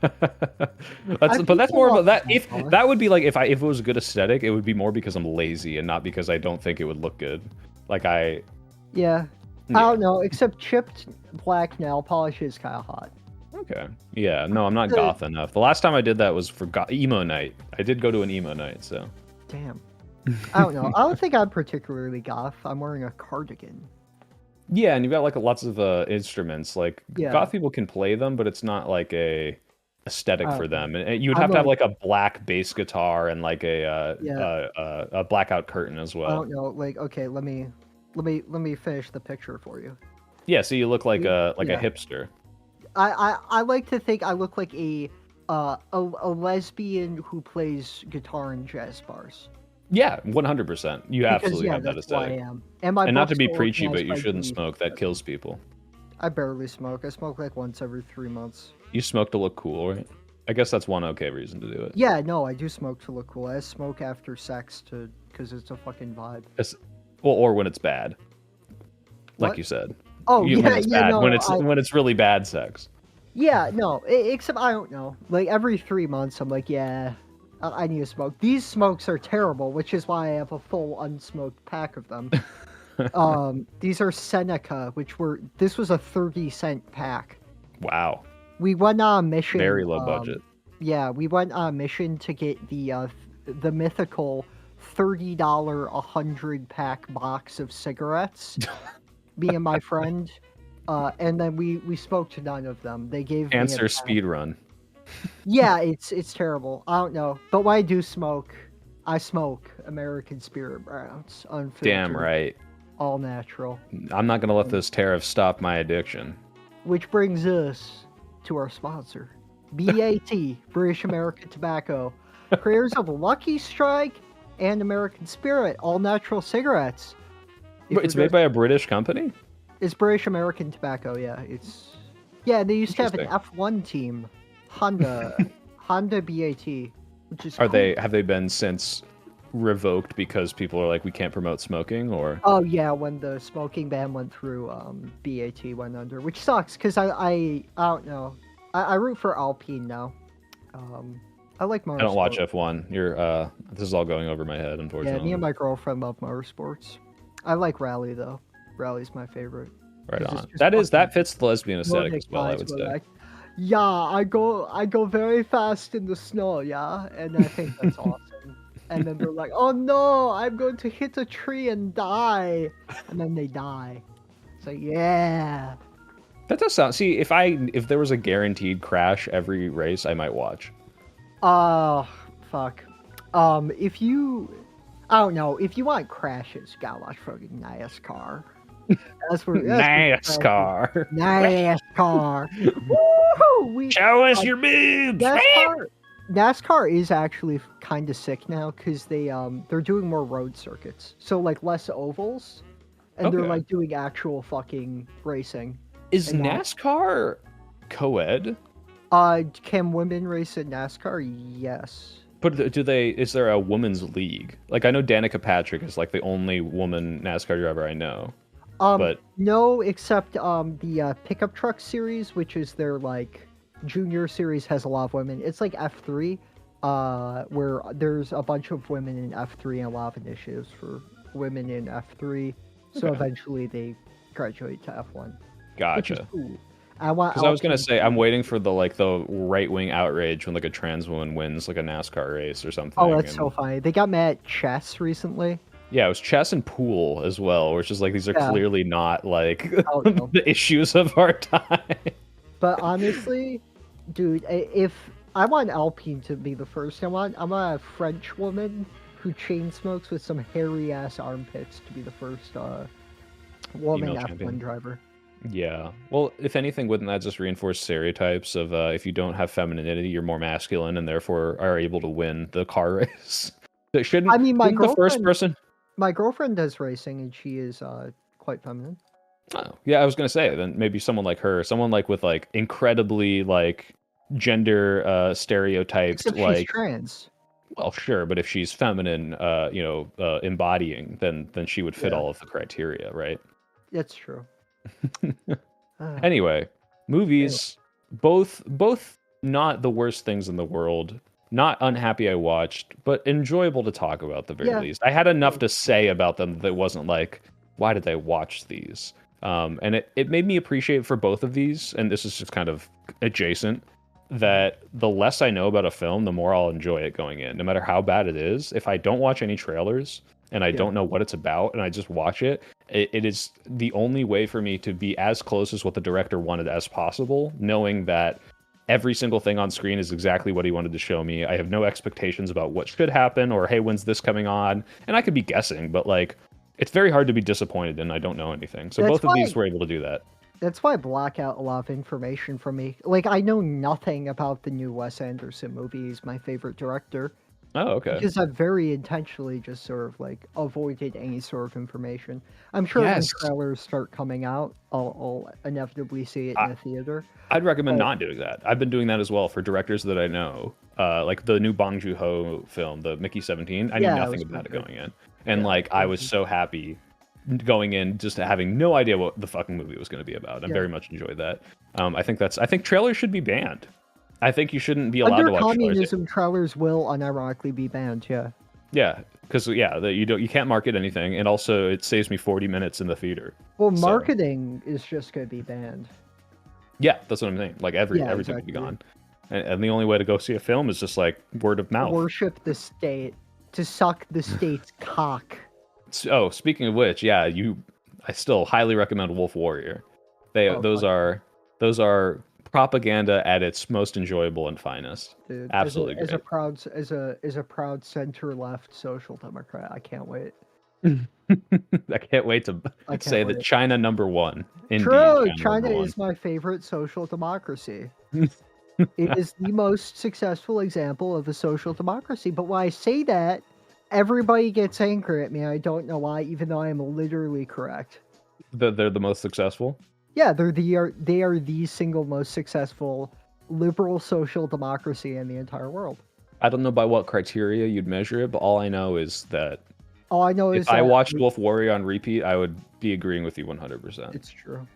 That's more about that. If that would be like if it was a good aesthetic, it would be more because I'm lazy and not because I don't think it would look good. Like Yeah. I don't know, except chipped black nail polish is kind of hot. Okay. Yeah, no, I'm not goth enough. The last time I did that was for emo night. I did go to an emo night, so. Damn. I don't know. I don't think I'm particularly goth. I'm wearing a cardigan. Yeah, and you've got like lots of instruments. Like goth people can play them, but it's not like a aesthetic for them. And you would have to have like a black bass guitar and like a blackout curtain as well. I don't know. Like, okay, let me finish the picture for you. Yeah, so you look like a hipster. I like to think I look like a lesbian who plays guitar in jazz bars. Yeah, 100%. You absolutely have that aesthetic. Who I am. And not to be preachy, but you shouldn't smoke. That kills people. I barely smoke. I smoke like once every 3 months. You smoke to look cool, right? I guess that's one okay reason to do it. Yeah, no, I do smoke to look cool. I smoke after sex because it's a fucking vibe. Or when it's bad, like you said. Oh, when it's bad. No, when it's really bad sex. Yeah, no. Except I don't know. Like every 3 months, I'm like, yeah, I need to smoke. These smokes are terrible, which is why I have a full unsmoked pack of them. These are Seneca, this was a 30-cent pack. Wow. We went on a mission. Very low budget. Yeah, we went on a mission to get the mythical $30 100-pack box of cigarettes. Me and my friend, and then we smoked none of them. They gave Answer speed run. Yeah, it's terrible. I don't know, but when I do smoke, I smoke American Spirit Browns, unfiltered. Damn right. All natural. I'm not gonna let those tariffs stop my addiction. Which brings us to our sponsor, BAT, British American Tobacco, creators of Lucky Strike and American Spirit, all natural cigarettes. But it's made by a British company? It's British American Tobacco, yeah. They used to have an F1 team. Honda BAT, which is have they been since revoked because people are like, we can't promote smoking, or? Oh yeah, when the smoking ban went through, BAT went under, which sucks because I don't know. I root for Alpine now. I like motorsports. I don't watch F1. This is all going over my head, unfortunately. Yeah, me and my girlfriend love motorsports. I like rally though. Rally's my favorite. Right on. That fits the lesbian aesthetic as well, I would say. Like, yeah, I go very fast in the snow, yeah, and I think that's awesome. And then they're like, "Oh no, I'm going to hit a tree and die," and then they die. So yeah. That does sound. See, if there was a guaranteed crash every race, I might watch. Oh, fuck. If you want crashes, you gotta watch fucking NASCAR. That's NASCAR. NASCAR. Woohoo! Show us your boobs. NASCAR is actually kind of sick now because they're doing more road circuits, so like less ovals, and they're like doing actual fucking racing. Is NASCAR co-ed? Can women race in NASCAR? Yes. But is there a women's league? Like, I know Danica Patrick is like the only woman NASCAR driver I know. But no, except the pickup truck series, which is their like junior series, has a lot of women. It's like F3, where there's a bunch of women in F3 and a lot of initiatives for women in F3. So eventually they graduate to F1. Gotcha. Which is cool. Because I was gonna say, I'm waiting for the right wing outrage when like a trans woman wins like a NASCAR race or something. Oh, that's so funny. They got mad at chess recently. Yeah, it was chess and pool as well, which is like these are clearly not like the issues of our time. But honestly, dude, if I want Alpine to be the first, I want a French woman who chain smokes with some hairy ass armpits to be the first woman F1 driver. Yeah. Well, if anything, wouldn't that just reinforce stereotypes of if you don't have femininity, you're more masculine and therefore are able to win the car race? Shouldn't the first person? My girlfriend does racing and she is quite feminine. Oh, yeah, I was gonna say then maybe someone like her, someone like with like incredibly like gender stereotypes. Except like she's trans. Well, sure, but if she's feminine, embodying, then she would fit all of the criteria, right? That's true. Anyway, movies, both not the worst things in the world. Not unhappy I watched, but enjoyable to talk about at the very least. I had enough to say about them that wasn't like, why did I watch these? And it made me appreciate for both of these, and this is just kind of adjacent, that the less I know about a film, the more I'll enjoy it going in, no matter how bad it is. If I don't watch any trailers and I don't know what it's about and I just watch it, it is the only way for me to be as close as what the director wanted as possible, knowing that every single thing on screen is exactly what he wanted to show me. I have no expectations about what should happen or, hey, when's this coming on? And I could be guessing, but like, it's very hard to be disappointed and I don't know anything. So both of these were able to do that. That's why I block out a lot of information from me. Like, I know nothing about the new Wes Anderson movie. He's my favorite director. Oh, okay. Because I've very intentionally just sort of like avoided any sort of information. I'm sure when trailers start coming out, I'll inevitably see it in the theater. I'd recommend not doing that. I've been doing that as well for directors that I know. Like the new Bong Joon-ho film, the Mickey 17. I knew nothing about it going in. And like, I was so happy going in just having no idea what the fucking movie was going to be about. I very much enjoyed that. I think trailers should be banned. I think you shouldn't be allowed to watch communism, trailers will unironically be banned. Yeah, because you can't market anything, and also it saves me 40 minutes in the theater. Well, marketing is just going to be banned. Yeah, that's what I'm saying. Like everything will be gone, and the only way to go see a film is just like word of mouth. Worship the state, to suck the state's cock. Oh, speaking of which, I still highly recommend Wolf Warrior. Those are propaganda at its most enjoyable and finest. Dude, absolutely as a proud center left social democrat, I can't wait. I can't wait to say that China #1. True, China is my favorite social democracy. It is the most successful example of a social democracy. But when I say that, everybody gets angry at me. I don't know why, even though I am literally correct. They're the most successful? Yeah, they are the single most successful liberal social democracy in the entire world. I don't know by what criteria you'd measure it, but all I know is that if I watched Wolf Warrior on repeat, I would be agreeing with you 100%. It's true.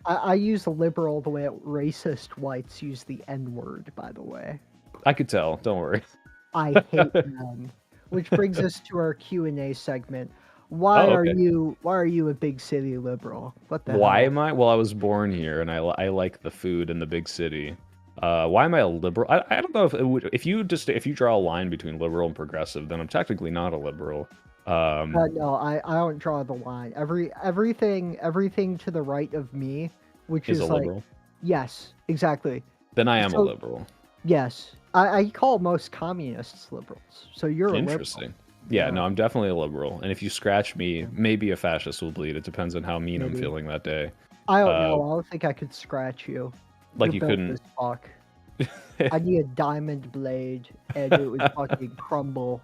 I use liberal the way racist whites use the N-word, by the way. I could tell. Don't worry. I hate them. Which brings us to our Q&A segment. Why are you a big city liberal? What the hell? Why am I? Well, I was born here, and I like the food in the big city. Why am I a liberal? I don't know if you draw a line between liberal and progressive, then I'm technically not a liberal. No, I don't draw the line. Everything to the right of me, which is a like liberal. Yes, exactly. Then I am a liberal. Yes, I call most communists liberals. So you're interesting. A liberal. Yeah, no, I'm definitely a liberal. And if you scratch me, maybe a fascist will bleed. It depends on how mean I'm feeling that day. I don't know. I don't think I could scratch you. Like you couldn't. Fuck. I need a diamond blade, and it would fucking crumble.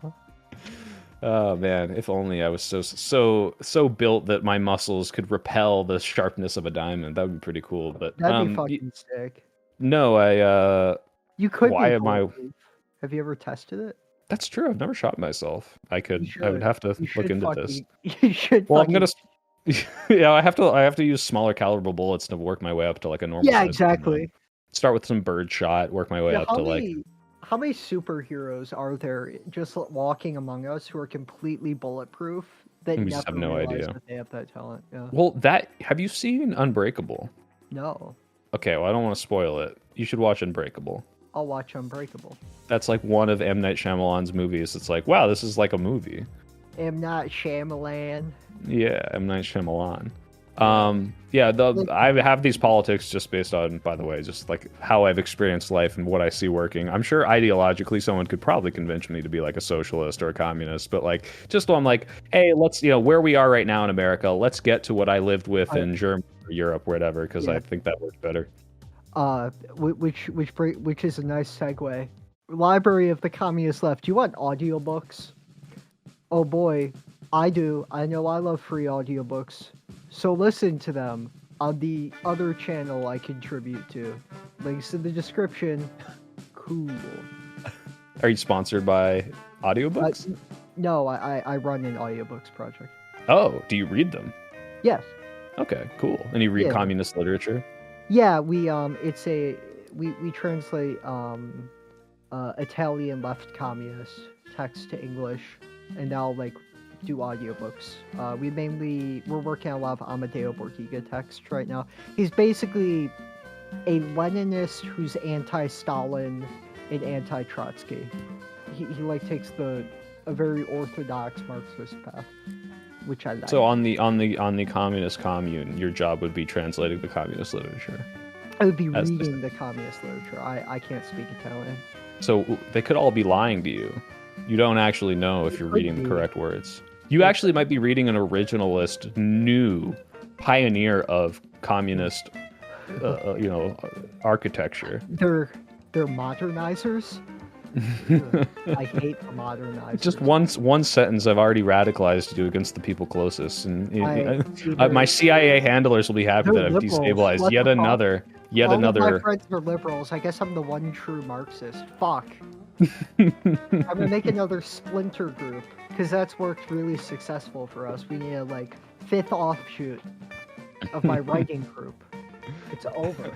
Oh man, if only I was so built that my muscles could repel the sharpness of a diamond. That would be pretty cool. But that'd be fucking sick. No, You could. Why am I? Have you ever tested it? That's true. I've never shot myself. I would have to look into this. You should. Well, I'm gonna. Yeah, I have to use smaller caliber bullets to work my way up to like a normal. Yeah, exactly. Start with some bird shot, work my way up to like. How many superheroes are there just walking among us who are completely bulletproof that we just have no idea that they have that talent? Yeah. Well, have you seen Unbreakable? No. Okay, well I don't want to spoil it. You should watch Unbreakable. I'll watch Unbreakable. That's like one of M. Night Shyamalan's movies. It's like, wow, this is like a movie. M. Night Shyamalan. Yeah, M. Night Shyamalan. I have these politics just based on, by the way, just like how I've experienced life and what I see working. I'm sure ideologically someone could probably convince me to be like a socialist or a communist, but like just so I'm like, hey, let's, where we are right now in America, let's get to what I lived with in Germany or Europe, whatever, because I think that works better. Which is a nice segue. Library of the Communist Left. Do you want audiobooks? Oh boy, I do. I know I love free audiobooks. So listen to them on the other channel I contribute to. Links in the description. Cool. Are you sponsored by audiobooks? No, I run an audiobooks project. Oh, do you read them? Yes. Okay, cool. And you read communist literature? Yeah, we translate Italian left communist text to English, and now like do audiobooks. We're working on a lot of Amadeo Borgiga text right now. He's basically a Leninist who's anti-Stalin and anti-Trotsky. He like takes a very orthodox Marxist path, which I like. So on the communist commune, your job would be translating the communist literature. I would be reading the communist literature. I can't speak Italian. So they could all be lying to you. You don't actually know if you're reading the correct words. You actually might be reading an originalist, new pioneer of communist, architecture. They're modernizers. I hate the modernizers. Just one sentence I've already radicalized you against the people closest, and my CIA handlers will be happy that I've destabilized yet another. All of my friends are liberals. I guess I'm the one true Marxist. Fuck. I'm gonna make another splinter group because that's worked really successful for us. We need a fifth offshoot of my writing group. It's over.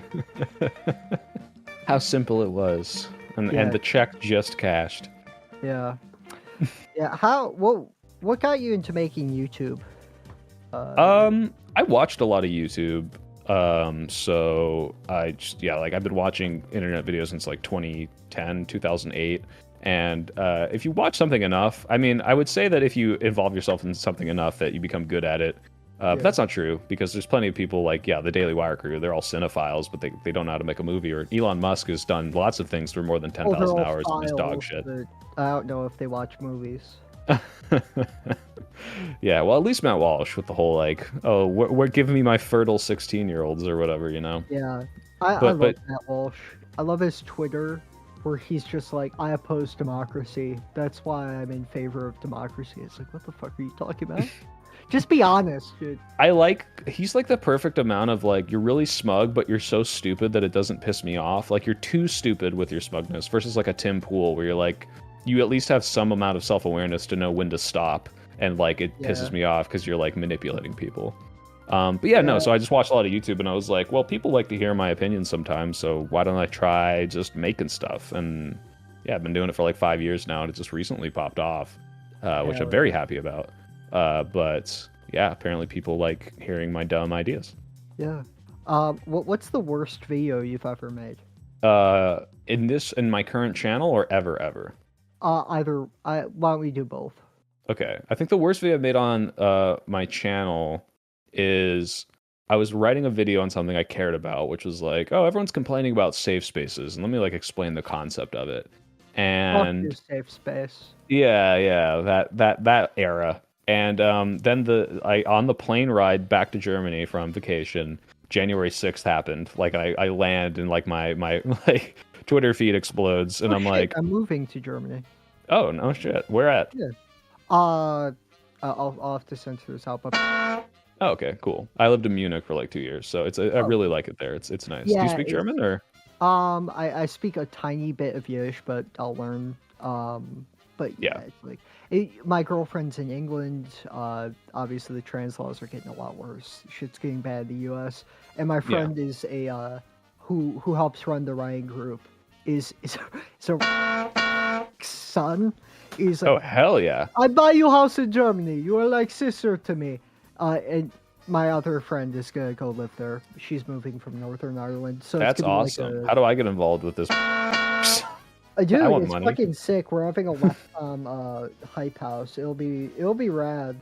How simple it was, and the check just cashed. Yeah. Yeah. What got you into making YouTube? I watched a lot of YouTube. So I just, I've been watching internet videos since 2010, 2008. And, if you watch something enough, I mean, I would say that if you involve yourself in something enough that you become good at it, but that's not true because there's plenty of people the Daily Wire crew, they're all cinephiles, but they don't know how to make a movie. Or Elon Musk has done lots of things for more than 10,000 hours of his dog shit. I don't know if they watch movies. Yeah, well, at least Matt Walsh with the whole we're giving me my fertile 16-year-olds or whatever, Yeah, I love Matt Walsh. I love his Twitter where he's just I oppose democracy. That's why I'm in favor of democracy. It's what the fuck are you talking about? Just be honest, dude. He's the perfect amount of you're really smug, but you're so stupid that it doesn't piss me off. You're too stupid with your smugness versus a Tim Pool where you're you at least have some amount of self-awareness to know when to stop. And it pisses me off because you're manipulating people. No, so I just watched a lot of YouTube and I was well, people like to hear my opinions sometimes, so why don't I try just making stuff? And I've been doing it for 5 years now and it just recently popped off, which I'm very happy about. But apparently people like hearing my dumb ideas. Yeah. What's the worst video you've ever made? In my current channel or ever? Either. Why don't we do both? Okay, I think the worst video I've made on my channel is I was writing a video on something I cared about, which was everyone's complaining about safe spaces, and let me explain the concept of it. And fuck your safe space. Yeah, that era. And then on the plane ride back to Germany from vacation, January 6th happened. I land and my Twitter feed explodes, and I'm I'm moving to Germany. Oh no shit, where at? Yeah. I'll have to censor this out, but oh, okay, cool. I lived in Munich for 2 years, so I really like it there. It's nice. Yeah, do you speak German or? I speak a tiny bit of Yiddish, but I'll learn. But it's my girlfriend's in England. Obviously the trans laws are getting a lot worse. Shit's getting bad in the U.S. And my friend is a who helps run the Ryan group is a son. He's oh hell yeah! I buy you a house in Germany. You are like sister to me. And my other friend is gonna go live there. She's moving from Northern Ireland, so that's awesome. How do I get involved with this? Dude, it's money. Fucking sick. We're having a Westcom hype house. It'll be rad.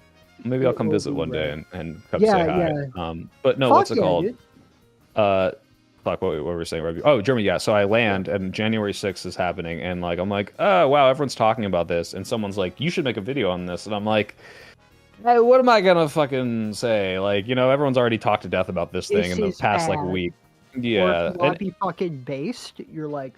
Maybe I'll come visit one day and come say hi. Yeah. But no, what's it called? Dude. Fuck, what were we saying? Oh, Germany, yeah. So I land, and January 6th is happening, and I'm oh wow, everyone's talking about this, and someone's you should make a video on this, and I'm hey, what am I gonna fucking say? Everyone's already talked to death about this thing in the past week. Yeah. Or if you want to be fucking based, you're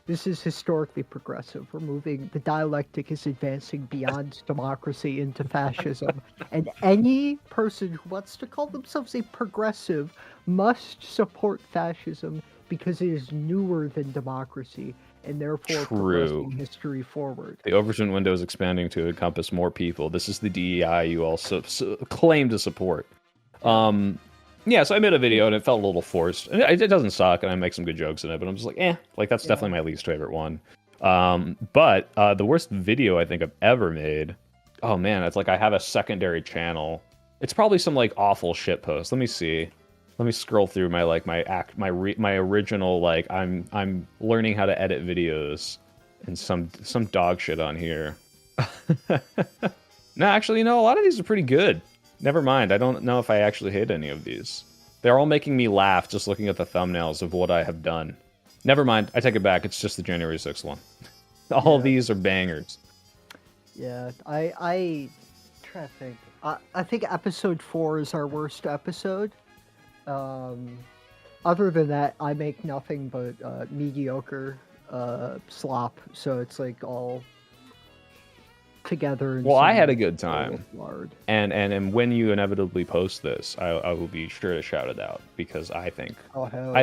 this is historically progressive. We're moving, the dialectic is advancing beyond democracy into fascism. And any person who wants to call themselves a progressive must support fascism because it is newer than democracy and therefore progressing history forward. The Overton window is expanding to encompass more people. This is the DEI you also claim to support. Yeah, so I made a video and it felt a little forced. It doesn't suck, and I make some good jokes in it, but I'm just that's definitely my least favorite one. But the worst video I think I've ever made Oh man, it's like I have a secondary channel. It's probably some like awful shit post. Let me see. Let me scroll through my like my original like I'm learning how to edit videos and some dog shit on here. No, actually, a lot of these are pretty good. Never mind. I don't know if I actually hate any of these. They're all making me laugh just looking at the thumbnails of what I have done. Never mind. I take it back. It's just the January 6th one. All these are bangers. Yeah, I try to think. I think episode 4 is our worst episode. Other than that, I make nothing but mediocre slop. So it's like all together. Well, I had a good time, and when you inevitably post this, I will be sure to shout it out because I think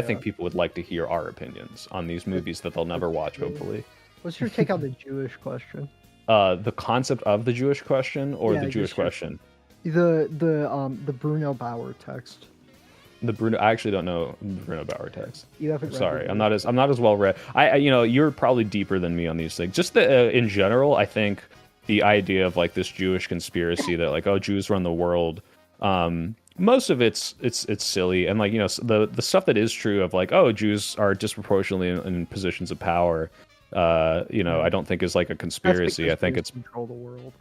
think people would like to hear our opinions on these movies that they'll never watch. Hopefully, what's your take on the Jewish question? The concept of the Jewish question, or the Jewish question? The Bruno Bauer text. The Bruno, I actually don't know the Bruno Bauer text. You haven't read Sorry, I'm not as well read. You're probably deeper than me on these things. Just in general, I think the idea of like this Jewish conspiracy that like, oh, Jews run the world. Most of it's silly, and like the stuff that is true of like, oh, Jews are disproportionately in positions of power. I don't think is like a conspiracy. I think it's control the world.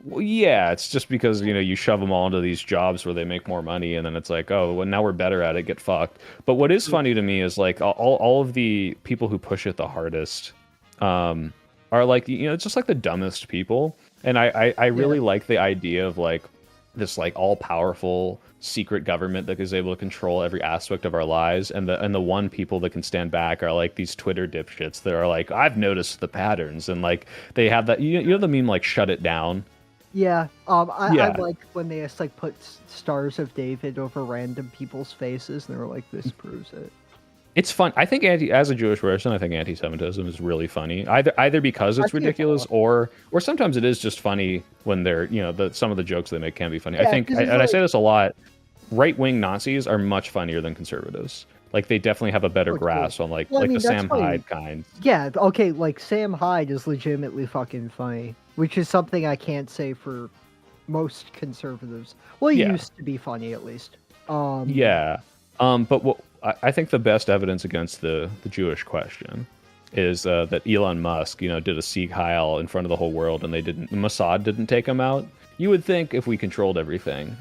Well, yeah, it's just because you shove them all into these jobs where they make more money, and then it's like, oh, well, now we're better at it. Get fucked. But what is funny to me is like all of the people who push it the hardest are like it's just like the dumbest people. And I really like the idea of like this like all powerful secret government that is able to control every aspect of our lives, and the one people that can stand back are like these Twitter dipshits that are like, I've noticed the patterns, and like they have that the meme like shut it down. Yeah, I like when they just like put stars of David over random people's faces, and they were like, "This proves it." It's fun. I think as a Jewish person, I think anti-Semitism is really funny. Either because it's ridiculous, or sometimes it is just funny when they're some of the jokes they make can be funny. I think, and I say this a lot, right-wing Nazis are much funnier than conservatives. Like they definitely have a better grasp on the Sam Hyde kind. Yeah, okay, like Sam Hyde is legitimately fucking funny, which is something I can't say for most conservatives. Well, he used to be funny at least. But what I think the best evidence against the Jewish question is that Elon Musk, did a Sieg Heil in front of the whole world, and Mossad didn't take him out. You would think if we controlled everything,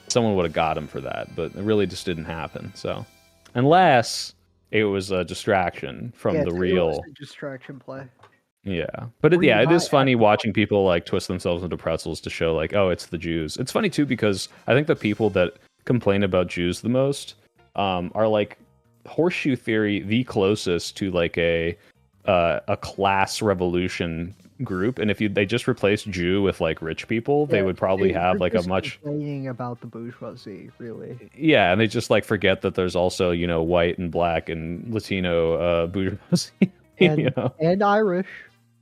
someone would have got him for that, but it really just didn't happen. So, unless it was a distraction from the real. It was a distraction play. Yeah, but it is funny watching people like twist themselves into pretzels to show like, oh, it's the Jews. It's funny too because I think the people that complain about Jews the most are like horseshoe theory the closest to like a class revolution group, and if they just replaced Jew with like rich people, they would probably have like a much complaining about the bourgeoisie, really. Yeah, and they just like forget that there's also white and black and Latino bourgeoisie and Irish.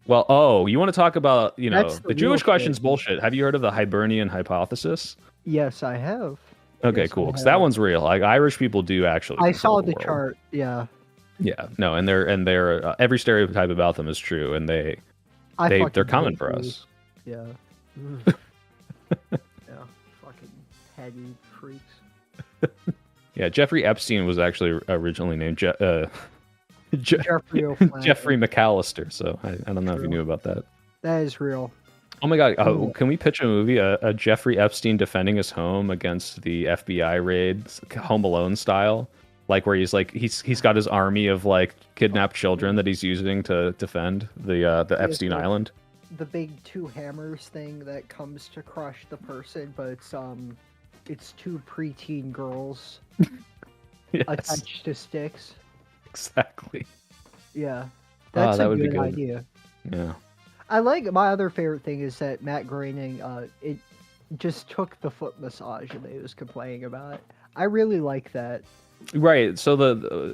Well, you want to talk about the Jewish question's bullshit. Have you heard of the Hibernian hypothesis? Yes, I have. Okay, cool. Because that one's real. Like Irish people do actually. I saw the chart. Yeah. Yeah. No, and they're every stereotype about them is true, and they're coming for us. Yeah. Yeah. Fucking heady freaks. Yeah, Jeffrey Epstein was actually originally named Jeffrey McAllister. So I don't know if you knew about that. That is real. Oh my god! Can we pitch a movie? A Jeffrey Epstein defending his home against the FBI raids, Home Alone style, like where he's got his army of like kidnapped children that he's using to defend the Epstein Island. The big two hammers thing that comes to crush the person, but it's two preteen girls attached to sticks. Exactly. Yeah, that's that a would be good good. idea. Yeah. I like my other favorite thing is that Matt Groening it just took the foot massage and he was complaining about it. I really like that. Right. So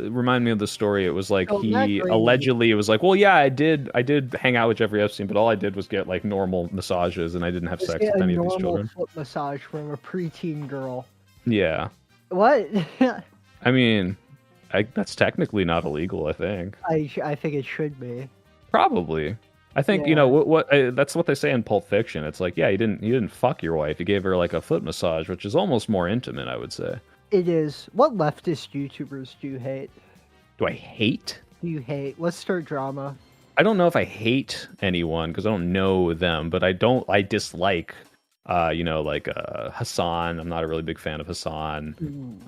remind me of the story. It was like he allegedly it was like, well, yeah, I did hang out with Jeffrey Epstein, but all I did was get like normal massages and I didn't have sex with any of these children. Foot massage from a preteen girl. Yeah. What? I mean, that's technically not illegal. I think. I think it should be. Probably. I think Yeah. that's what they say in Pulp Fiction. It's like, yeah, you didn't fuck your wife. You gave her like a foot massage, which is almost more intimate, I would say. It is. What leftist YouTubers do you hate? Do I hate? Do you hate? Let's start drama. I don't know if I hate anyone because I don't know them, but I dislike like Hassan. I'm not a really big fan of Hassan.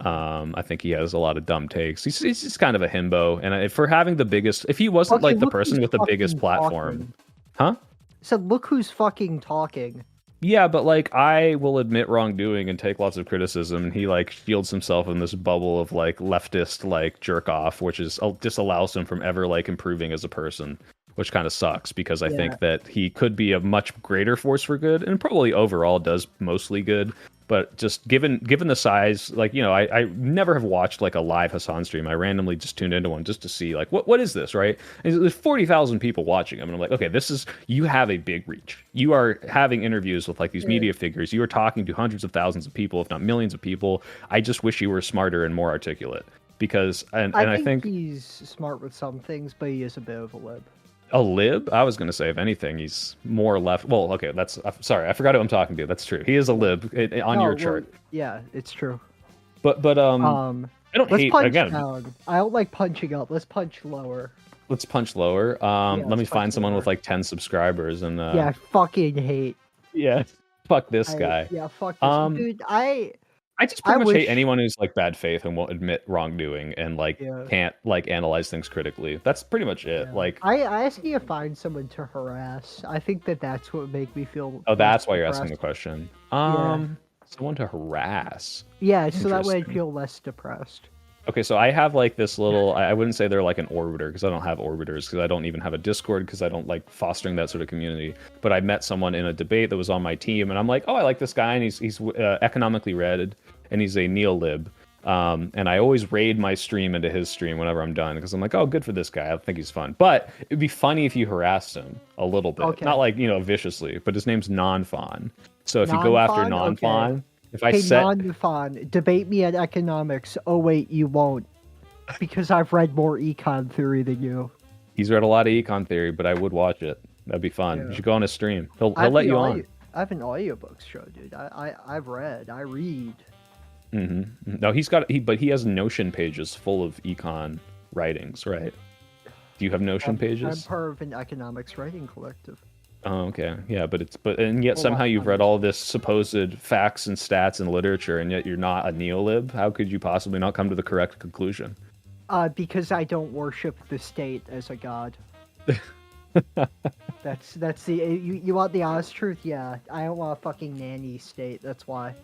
I think he has a lot of dumb takes. He's just kind of a himbo, and for having the biggest, if he wasn't Okay, like the look person who's with the biggest fucking platform, talking. huh? So look who's fucking talking. Yeah, but like I will admit wrongdoing and take lots of criticism, and he like shields himself in this bubble of like leftist like jerk off, which is disallows him from ever like improving as a person, which kind of sucks because I Yeah. think that he could be a much greater force for good, and probably overall does mostly good. But just given the size, like, I never have watched like a live Hassan stream. I randomly just tuned into one just to see like what is this, right? And there's 40,000 people watching him, and I'm like, okay, you have a big reach. You are having interviews with like these media figures. You are talking to hundreds of thousands of people, if not millions of people. I just wish you were smarter and more articulate because I think he's smart with some things, but he is a bit of a lib. a lib? I was going to say, if anything, he's more left. Well, okay, sorry, I forgot who I'm talking to. That's true. He is a lib on your chart. Yeah, it's true. But I don't let's hate punch again. down. I don't like punching up. Let's punch lower. Let's punch lower. Let me let's find punch someone lower. with like 10 subscribers and Yeah, I fucking hate. yeah, fuck this guy. Yeah, fuck this. Dude, I just pretty much wish- hate anyone who's like bad faith and won't admit wrongdoing and like can't like analyze things critically. That's pretty much it. Yeah. Like I just need to find someone to harass. I think that's what would make me feel. oh, that's less why you're asking the depressed. question. Yeah. Someone to harass. Yeah, so that way I'd Interesting. feel less depressed. Okay, so I have like this little. I wouldn't say they're like an orbiter because I don't have orbiters because I don't even have a Discord because I don't like fostering that sort of community. But I met someone in a debate that was on my team, and I'm like, oh, I like this guy, and he's economically read, and he's a neo-lib. And I always raid my stream into his stream whenever I'm done because I'm like, oh, good for this guy. I think he's fun. But it'd be funny if you harassed him a little bit, Okay. not like viciously. But his name's Non-Fawn. So if you go after Non-Fawn? Non-Fawn, Okay. if I Hey, set non-fun, debate me at economics. Oh wait, you won't, because I've read more econ theory than you. He's read a lot of econ theory, but I would watch it. That'd be fun. Yeah. You should go on his stream. He'll I have let an you audio- on. I have an audiobooks show, dude. I've read. I read. No, but he has Notion pages full of econ writings, right? Do you have Notion I'm pages? part of an economics writing collective. Oh, okay. Yeah, and yet Well, somehow you've read obviously. all this supposed facts and stats and literature, and yet you're not a neolib. How could you possibly not come to the correct conclusion? Because I don't worship the state as a god. that's the you want the honest truth? Yeah, I don't want a fucking nanny state. That's why.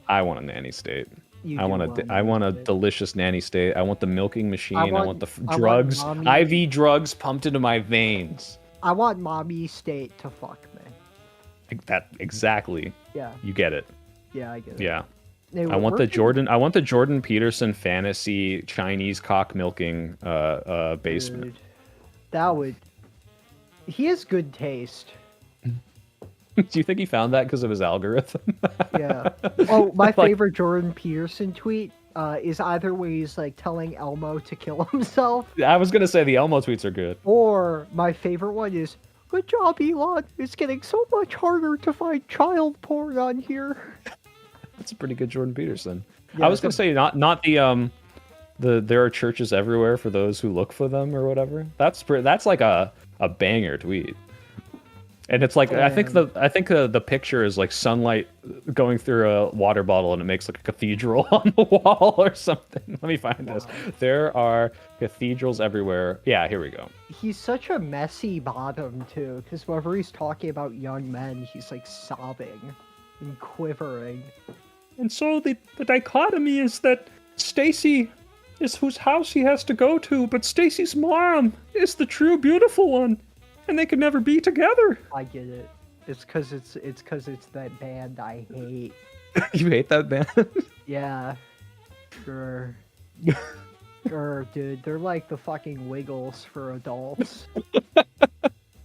I want a nanny state. You I do want nanny a state. delicious nanny state. I want the milking machine. I want the I want drugs, mommy- IV drugs pumped into my veins. I want mommy state to fuck me. That exactly. Yeah, You get it. yeah, I get it. Yeah. Hey, I want we're the Jordan Peterson fantasy Chinese cock milking basement. Dude, that would. He has good taste. Do you think he found that because of his algorithm? Yeah. Oh, my Like- favorite Jordan Peterson tweet is either when he's like telling Elmo to kill himself, I was gonna say the Elmo tweets are good. or my favorite one is, "Good job, Elon. It's getting so much harder to find child porn on here." That's a pretty good Jordan Peterson. Yeah, I was gonna say not the there are churches everywhere for those who look for them or whatever. That's like a banger tweet. And it's like I think the picture is like sunlight going through a water bottle and it makes like a cathedral on the wall or something. Let me find this. There are cathedrals everywhere. Yeah, here we go. He's such a messy bottom too, because whenever he's talking about young men, he's like sobbing and quivering. And so the dichotomy is that Stacy is whose house he has to go to, but Stacy's mom is the true beautiful one, and they could never be together. I get it. It's because it's that band I hate. You hate that band? Yeah. Sure. Sure, dude. They're like the fucking Wiggles for adults.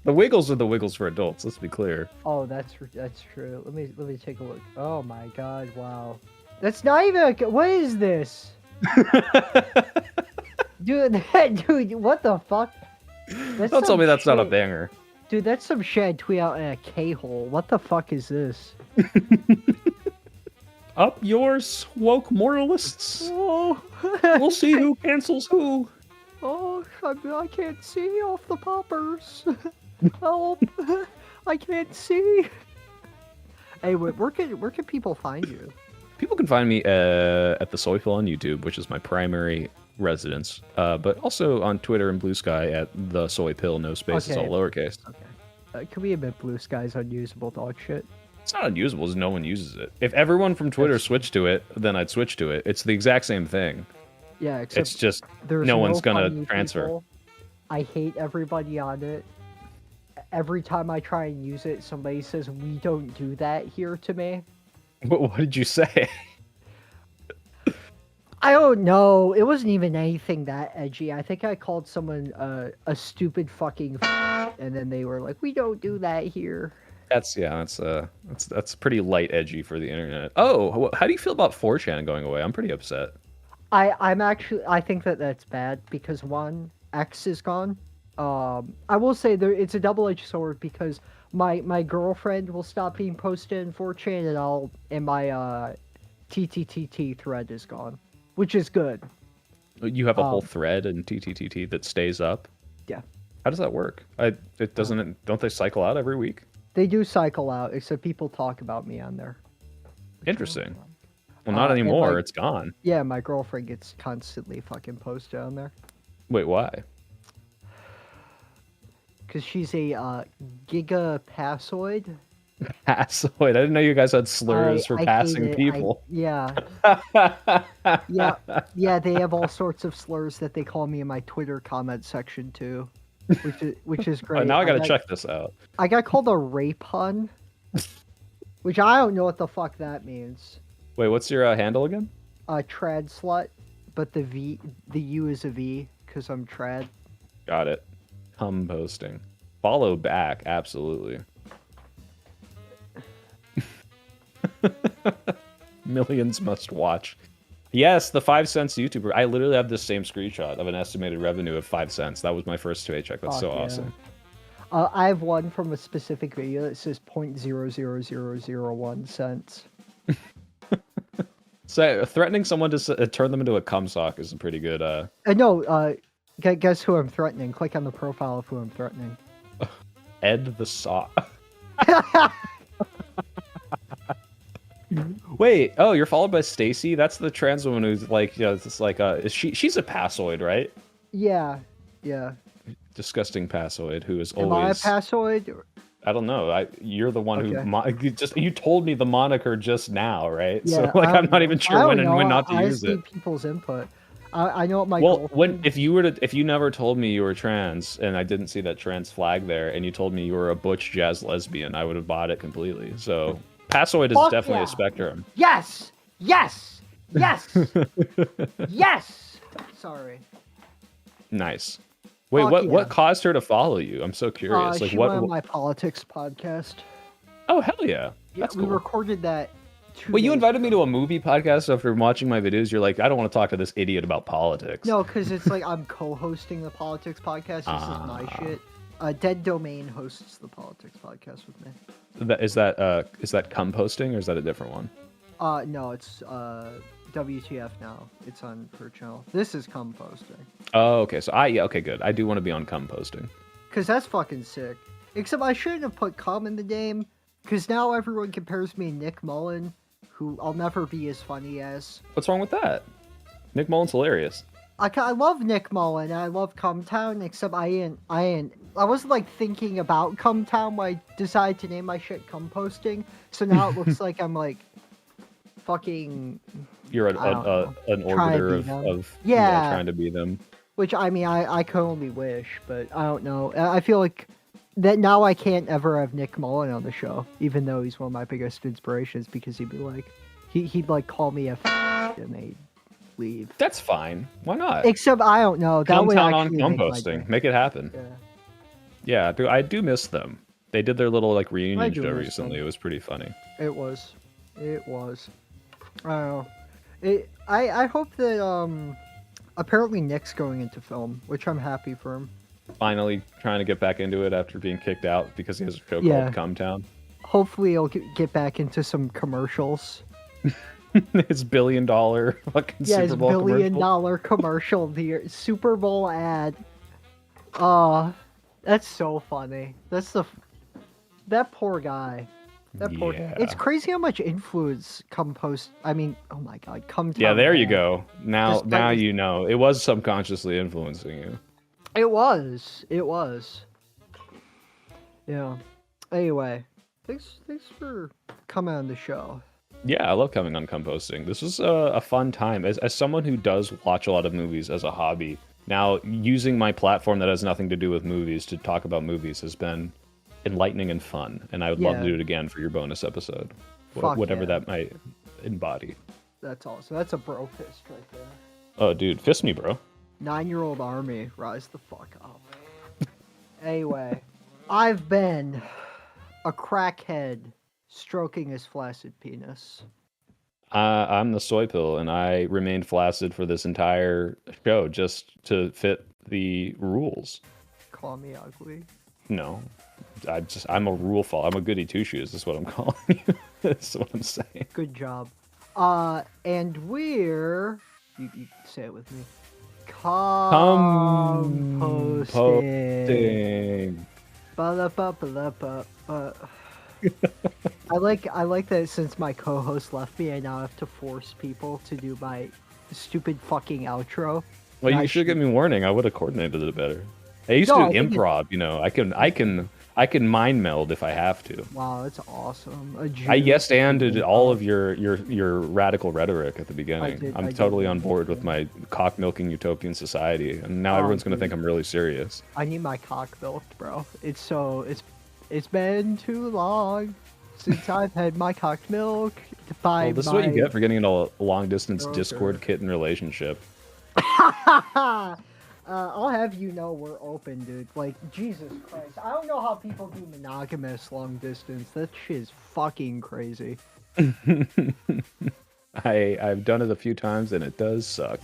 The Wiggles are the Wiggles for adults. Let's be clear. Oh, that's true. Let me take a look. Oh my god! Wow. That's not even. What is this? Dude, what the fuck? Don't tell me that's not a shit. banger. Dude, that's some shit I'd tweet out in a K-hole. What the fuck is this? Up yours, woke moralists. Oh, We'll see who cancels who. oh, I can't see off the poppers. Help! I can't see. Hey, where can people find you? People can find me at the Soy Pill on YouTube, which is my primary residence, but also on Twitter and Blue Sky at the Soy Pill, no spaces, all lowercase. Okay. Can we admit Blue Sky's unusable dog shit? It's not unusable, as no one uses it. If everyone from Twitter switched to it, then I'd switch to it. It's the exact same thing. Yeah, except it's just there's no one's gonna funny transfer. people. I hate everybody on it. Every time I try and use it, somebody says, "We don't do that here," to me. What did you say? I don't know. It wasn't even anything that edgy. I think I called someone a stupid fucking and then they were like, "We don't do that here." That's pretty light edgy for the internet. Oh, how do you feel about 4chan going away? I'm pretty upset. I think that's bad because one, X is gone. I will say it's a double-edged sword because my girlfriend will stop being posted in 4chan and my TTTT thread is gone, which is good. You have a whole thread in TTTT that stays up? Yeah. How does that work? Don't they cycle out every week? They do cycle out, except people talk about me on there. Interesting. Well, not anymore. It's gone. Yeah, my girlfriend gets constantly fucking posted on there. Wait, why? Because she's a gigapassoid. Passoid. I didn't know you guys had slurs for passing people. Yeah. Yeah, they have all sorts of slurs that they call me in my Twitter comment section too. Which is great. Now I gotta check this out. I got called a rape hun, which I don't know what the fuck that means. Wait, what's your handle again? Trad slut, but the U is a V because I'm trad. Got it. Posting. Follow back, absolutely. Millions must watch. Yes, the 5 cents YouTuber. I literally have this same screenshot of an estimated revenue of 5 cents. That was my first paycheck. That's so awesome. I have one from a specific video that says 0.00001 cents. So threatening someone to turn them into a cum sock is a pretty good. No, guess who I'm threatening? Click on the profile of who I'm threatening. Ed the sock. Wait, oh, you're followed by Stacy? That's the trans woman who's like, it's like, she's a passoid, right? Yeah. Disgusting passoid who is Am always. I a passoid? I don't know. You're the one who you told me the moniker just now, right? Yeah, so I'm not even sure when and when not to use it. I need people's input. I know what my if you never told me you were trans and I didn't see that trans flag there and you told me you were a butch jazz lesbian, I would have bought it completely. So passoid is definitely a spectrum. Yes. Sorry. Nice. Wait, what caused her to follow you? I'm so curious. She went on my politics podcast. Oh, hell yeah. That's cool. We recorded that 2 Wait, you days invited ago. me to a movie podcast after watching my videos? You're like, I don't want to talk to this idiot about politics. No, because it's like I'm co-hosting the politics podcast. This is my shit. Dead Domain hosts the politics podcast with me. Is that cum posting or is that a different one? No, it's WTF now. It's on her channel. This is cum posting. Oh, okay. So okay, good. I do want to be on cum posting. Cause that's fucking sick. Except I shouldn't have put cum in the name. Cause now everyone compares me to Nick Mullen, who I'll never be as funny as. What's wrong with that? Nick Mullen's hilarious. I love Nick Mullen. And I love Cumtown. Except I wasn't like thinking about Cumtown when I decided to name my shit cum posting. So now it looks like I'm like fucking. You're an orbiter of trying to be them. Which, I mean, I can only wish, but I don't know. I feel like that now I can't ever have Nick Mullen on the show, even though he's one of my biggest inspirations, because he'd be like, he'd like call me a and they'd leave. That's fine. Why not? Except, I don't know. That would actually on composting. Make it happen. Yeah, I do miss them. They did their little like reunion show recently. It was pretty funny. It was. I don't know. I hope that apparently Nick's going into film, which I'm happy for him. finally trying to get back into it after being kicked out because he has a show Yeah. called Cumtown. Hopefully he'll get back into some commercials. His $1 billion fucking Yeah, his Super Bowl $1 billion commercial. commercial, the Super Bowl ad. That's so funny. That poor guy. That poor guy. It's Yeah. crazy how much influence I mean, oh my god, Yeah, there you had. go. Now Despite his- you know. It was subconsciously influencing you. It was. Yeah. Anyway, thanks for coming on the show. Yeah, I love coming on composting. This was a fun time. As someone who does watch a lot of movies as a hobby, now using my platform that has nothing to do with movies to talk about movies has been enlightening and fun. And I would love to do it again for your bonus episode, whatever that might embody. That's awesome. That's a bro fist right there. Oh, dude, fist me, bro. 9-year-old army, rise the fuck up. Anyway, I've been a crackhead stroking his flaccid penis. I'm the Soy Pill, and I remained flaccid for this entire show just to fit the rules. Call me ugly. No, I'm a rule follower. I'm a goody two shoes. That's what I'm calling you. That's what I'm saying. Good job. And we're you say it with me. Composting. Ba-la-ba-ba-la-ba. I like that since my co-host left me, I now have to force people to do my stupid fucking outro. Well, you should give me warning. I would have coordinated it better. I used to do improv. You know, I can mind meld if I have to. Wow, that's awesome. I yes-anded all of your radical rhetoric at the beginning. I'm totally on board with my cock milking utopian society, and now everyone's gonna think I'm really serious. I need my cock milked, bro. It's been too long since I've had my cock milked by Well, this is what you get for getting into a long-distance Discord kitten relationship. I'll have you know we're open, dude. Like, Jesus Christ. I don't know how people do monogamous long distance. That shit is fucking crazy. I've done it a few times and it does suck.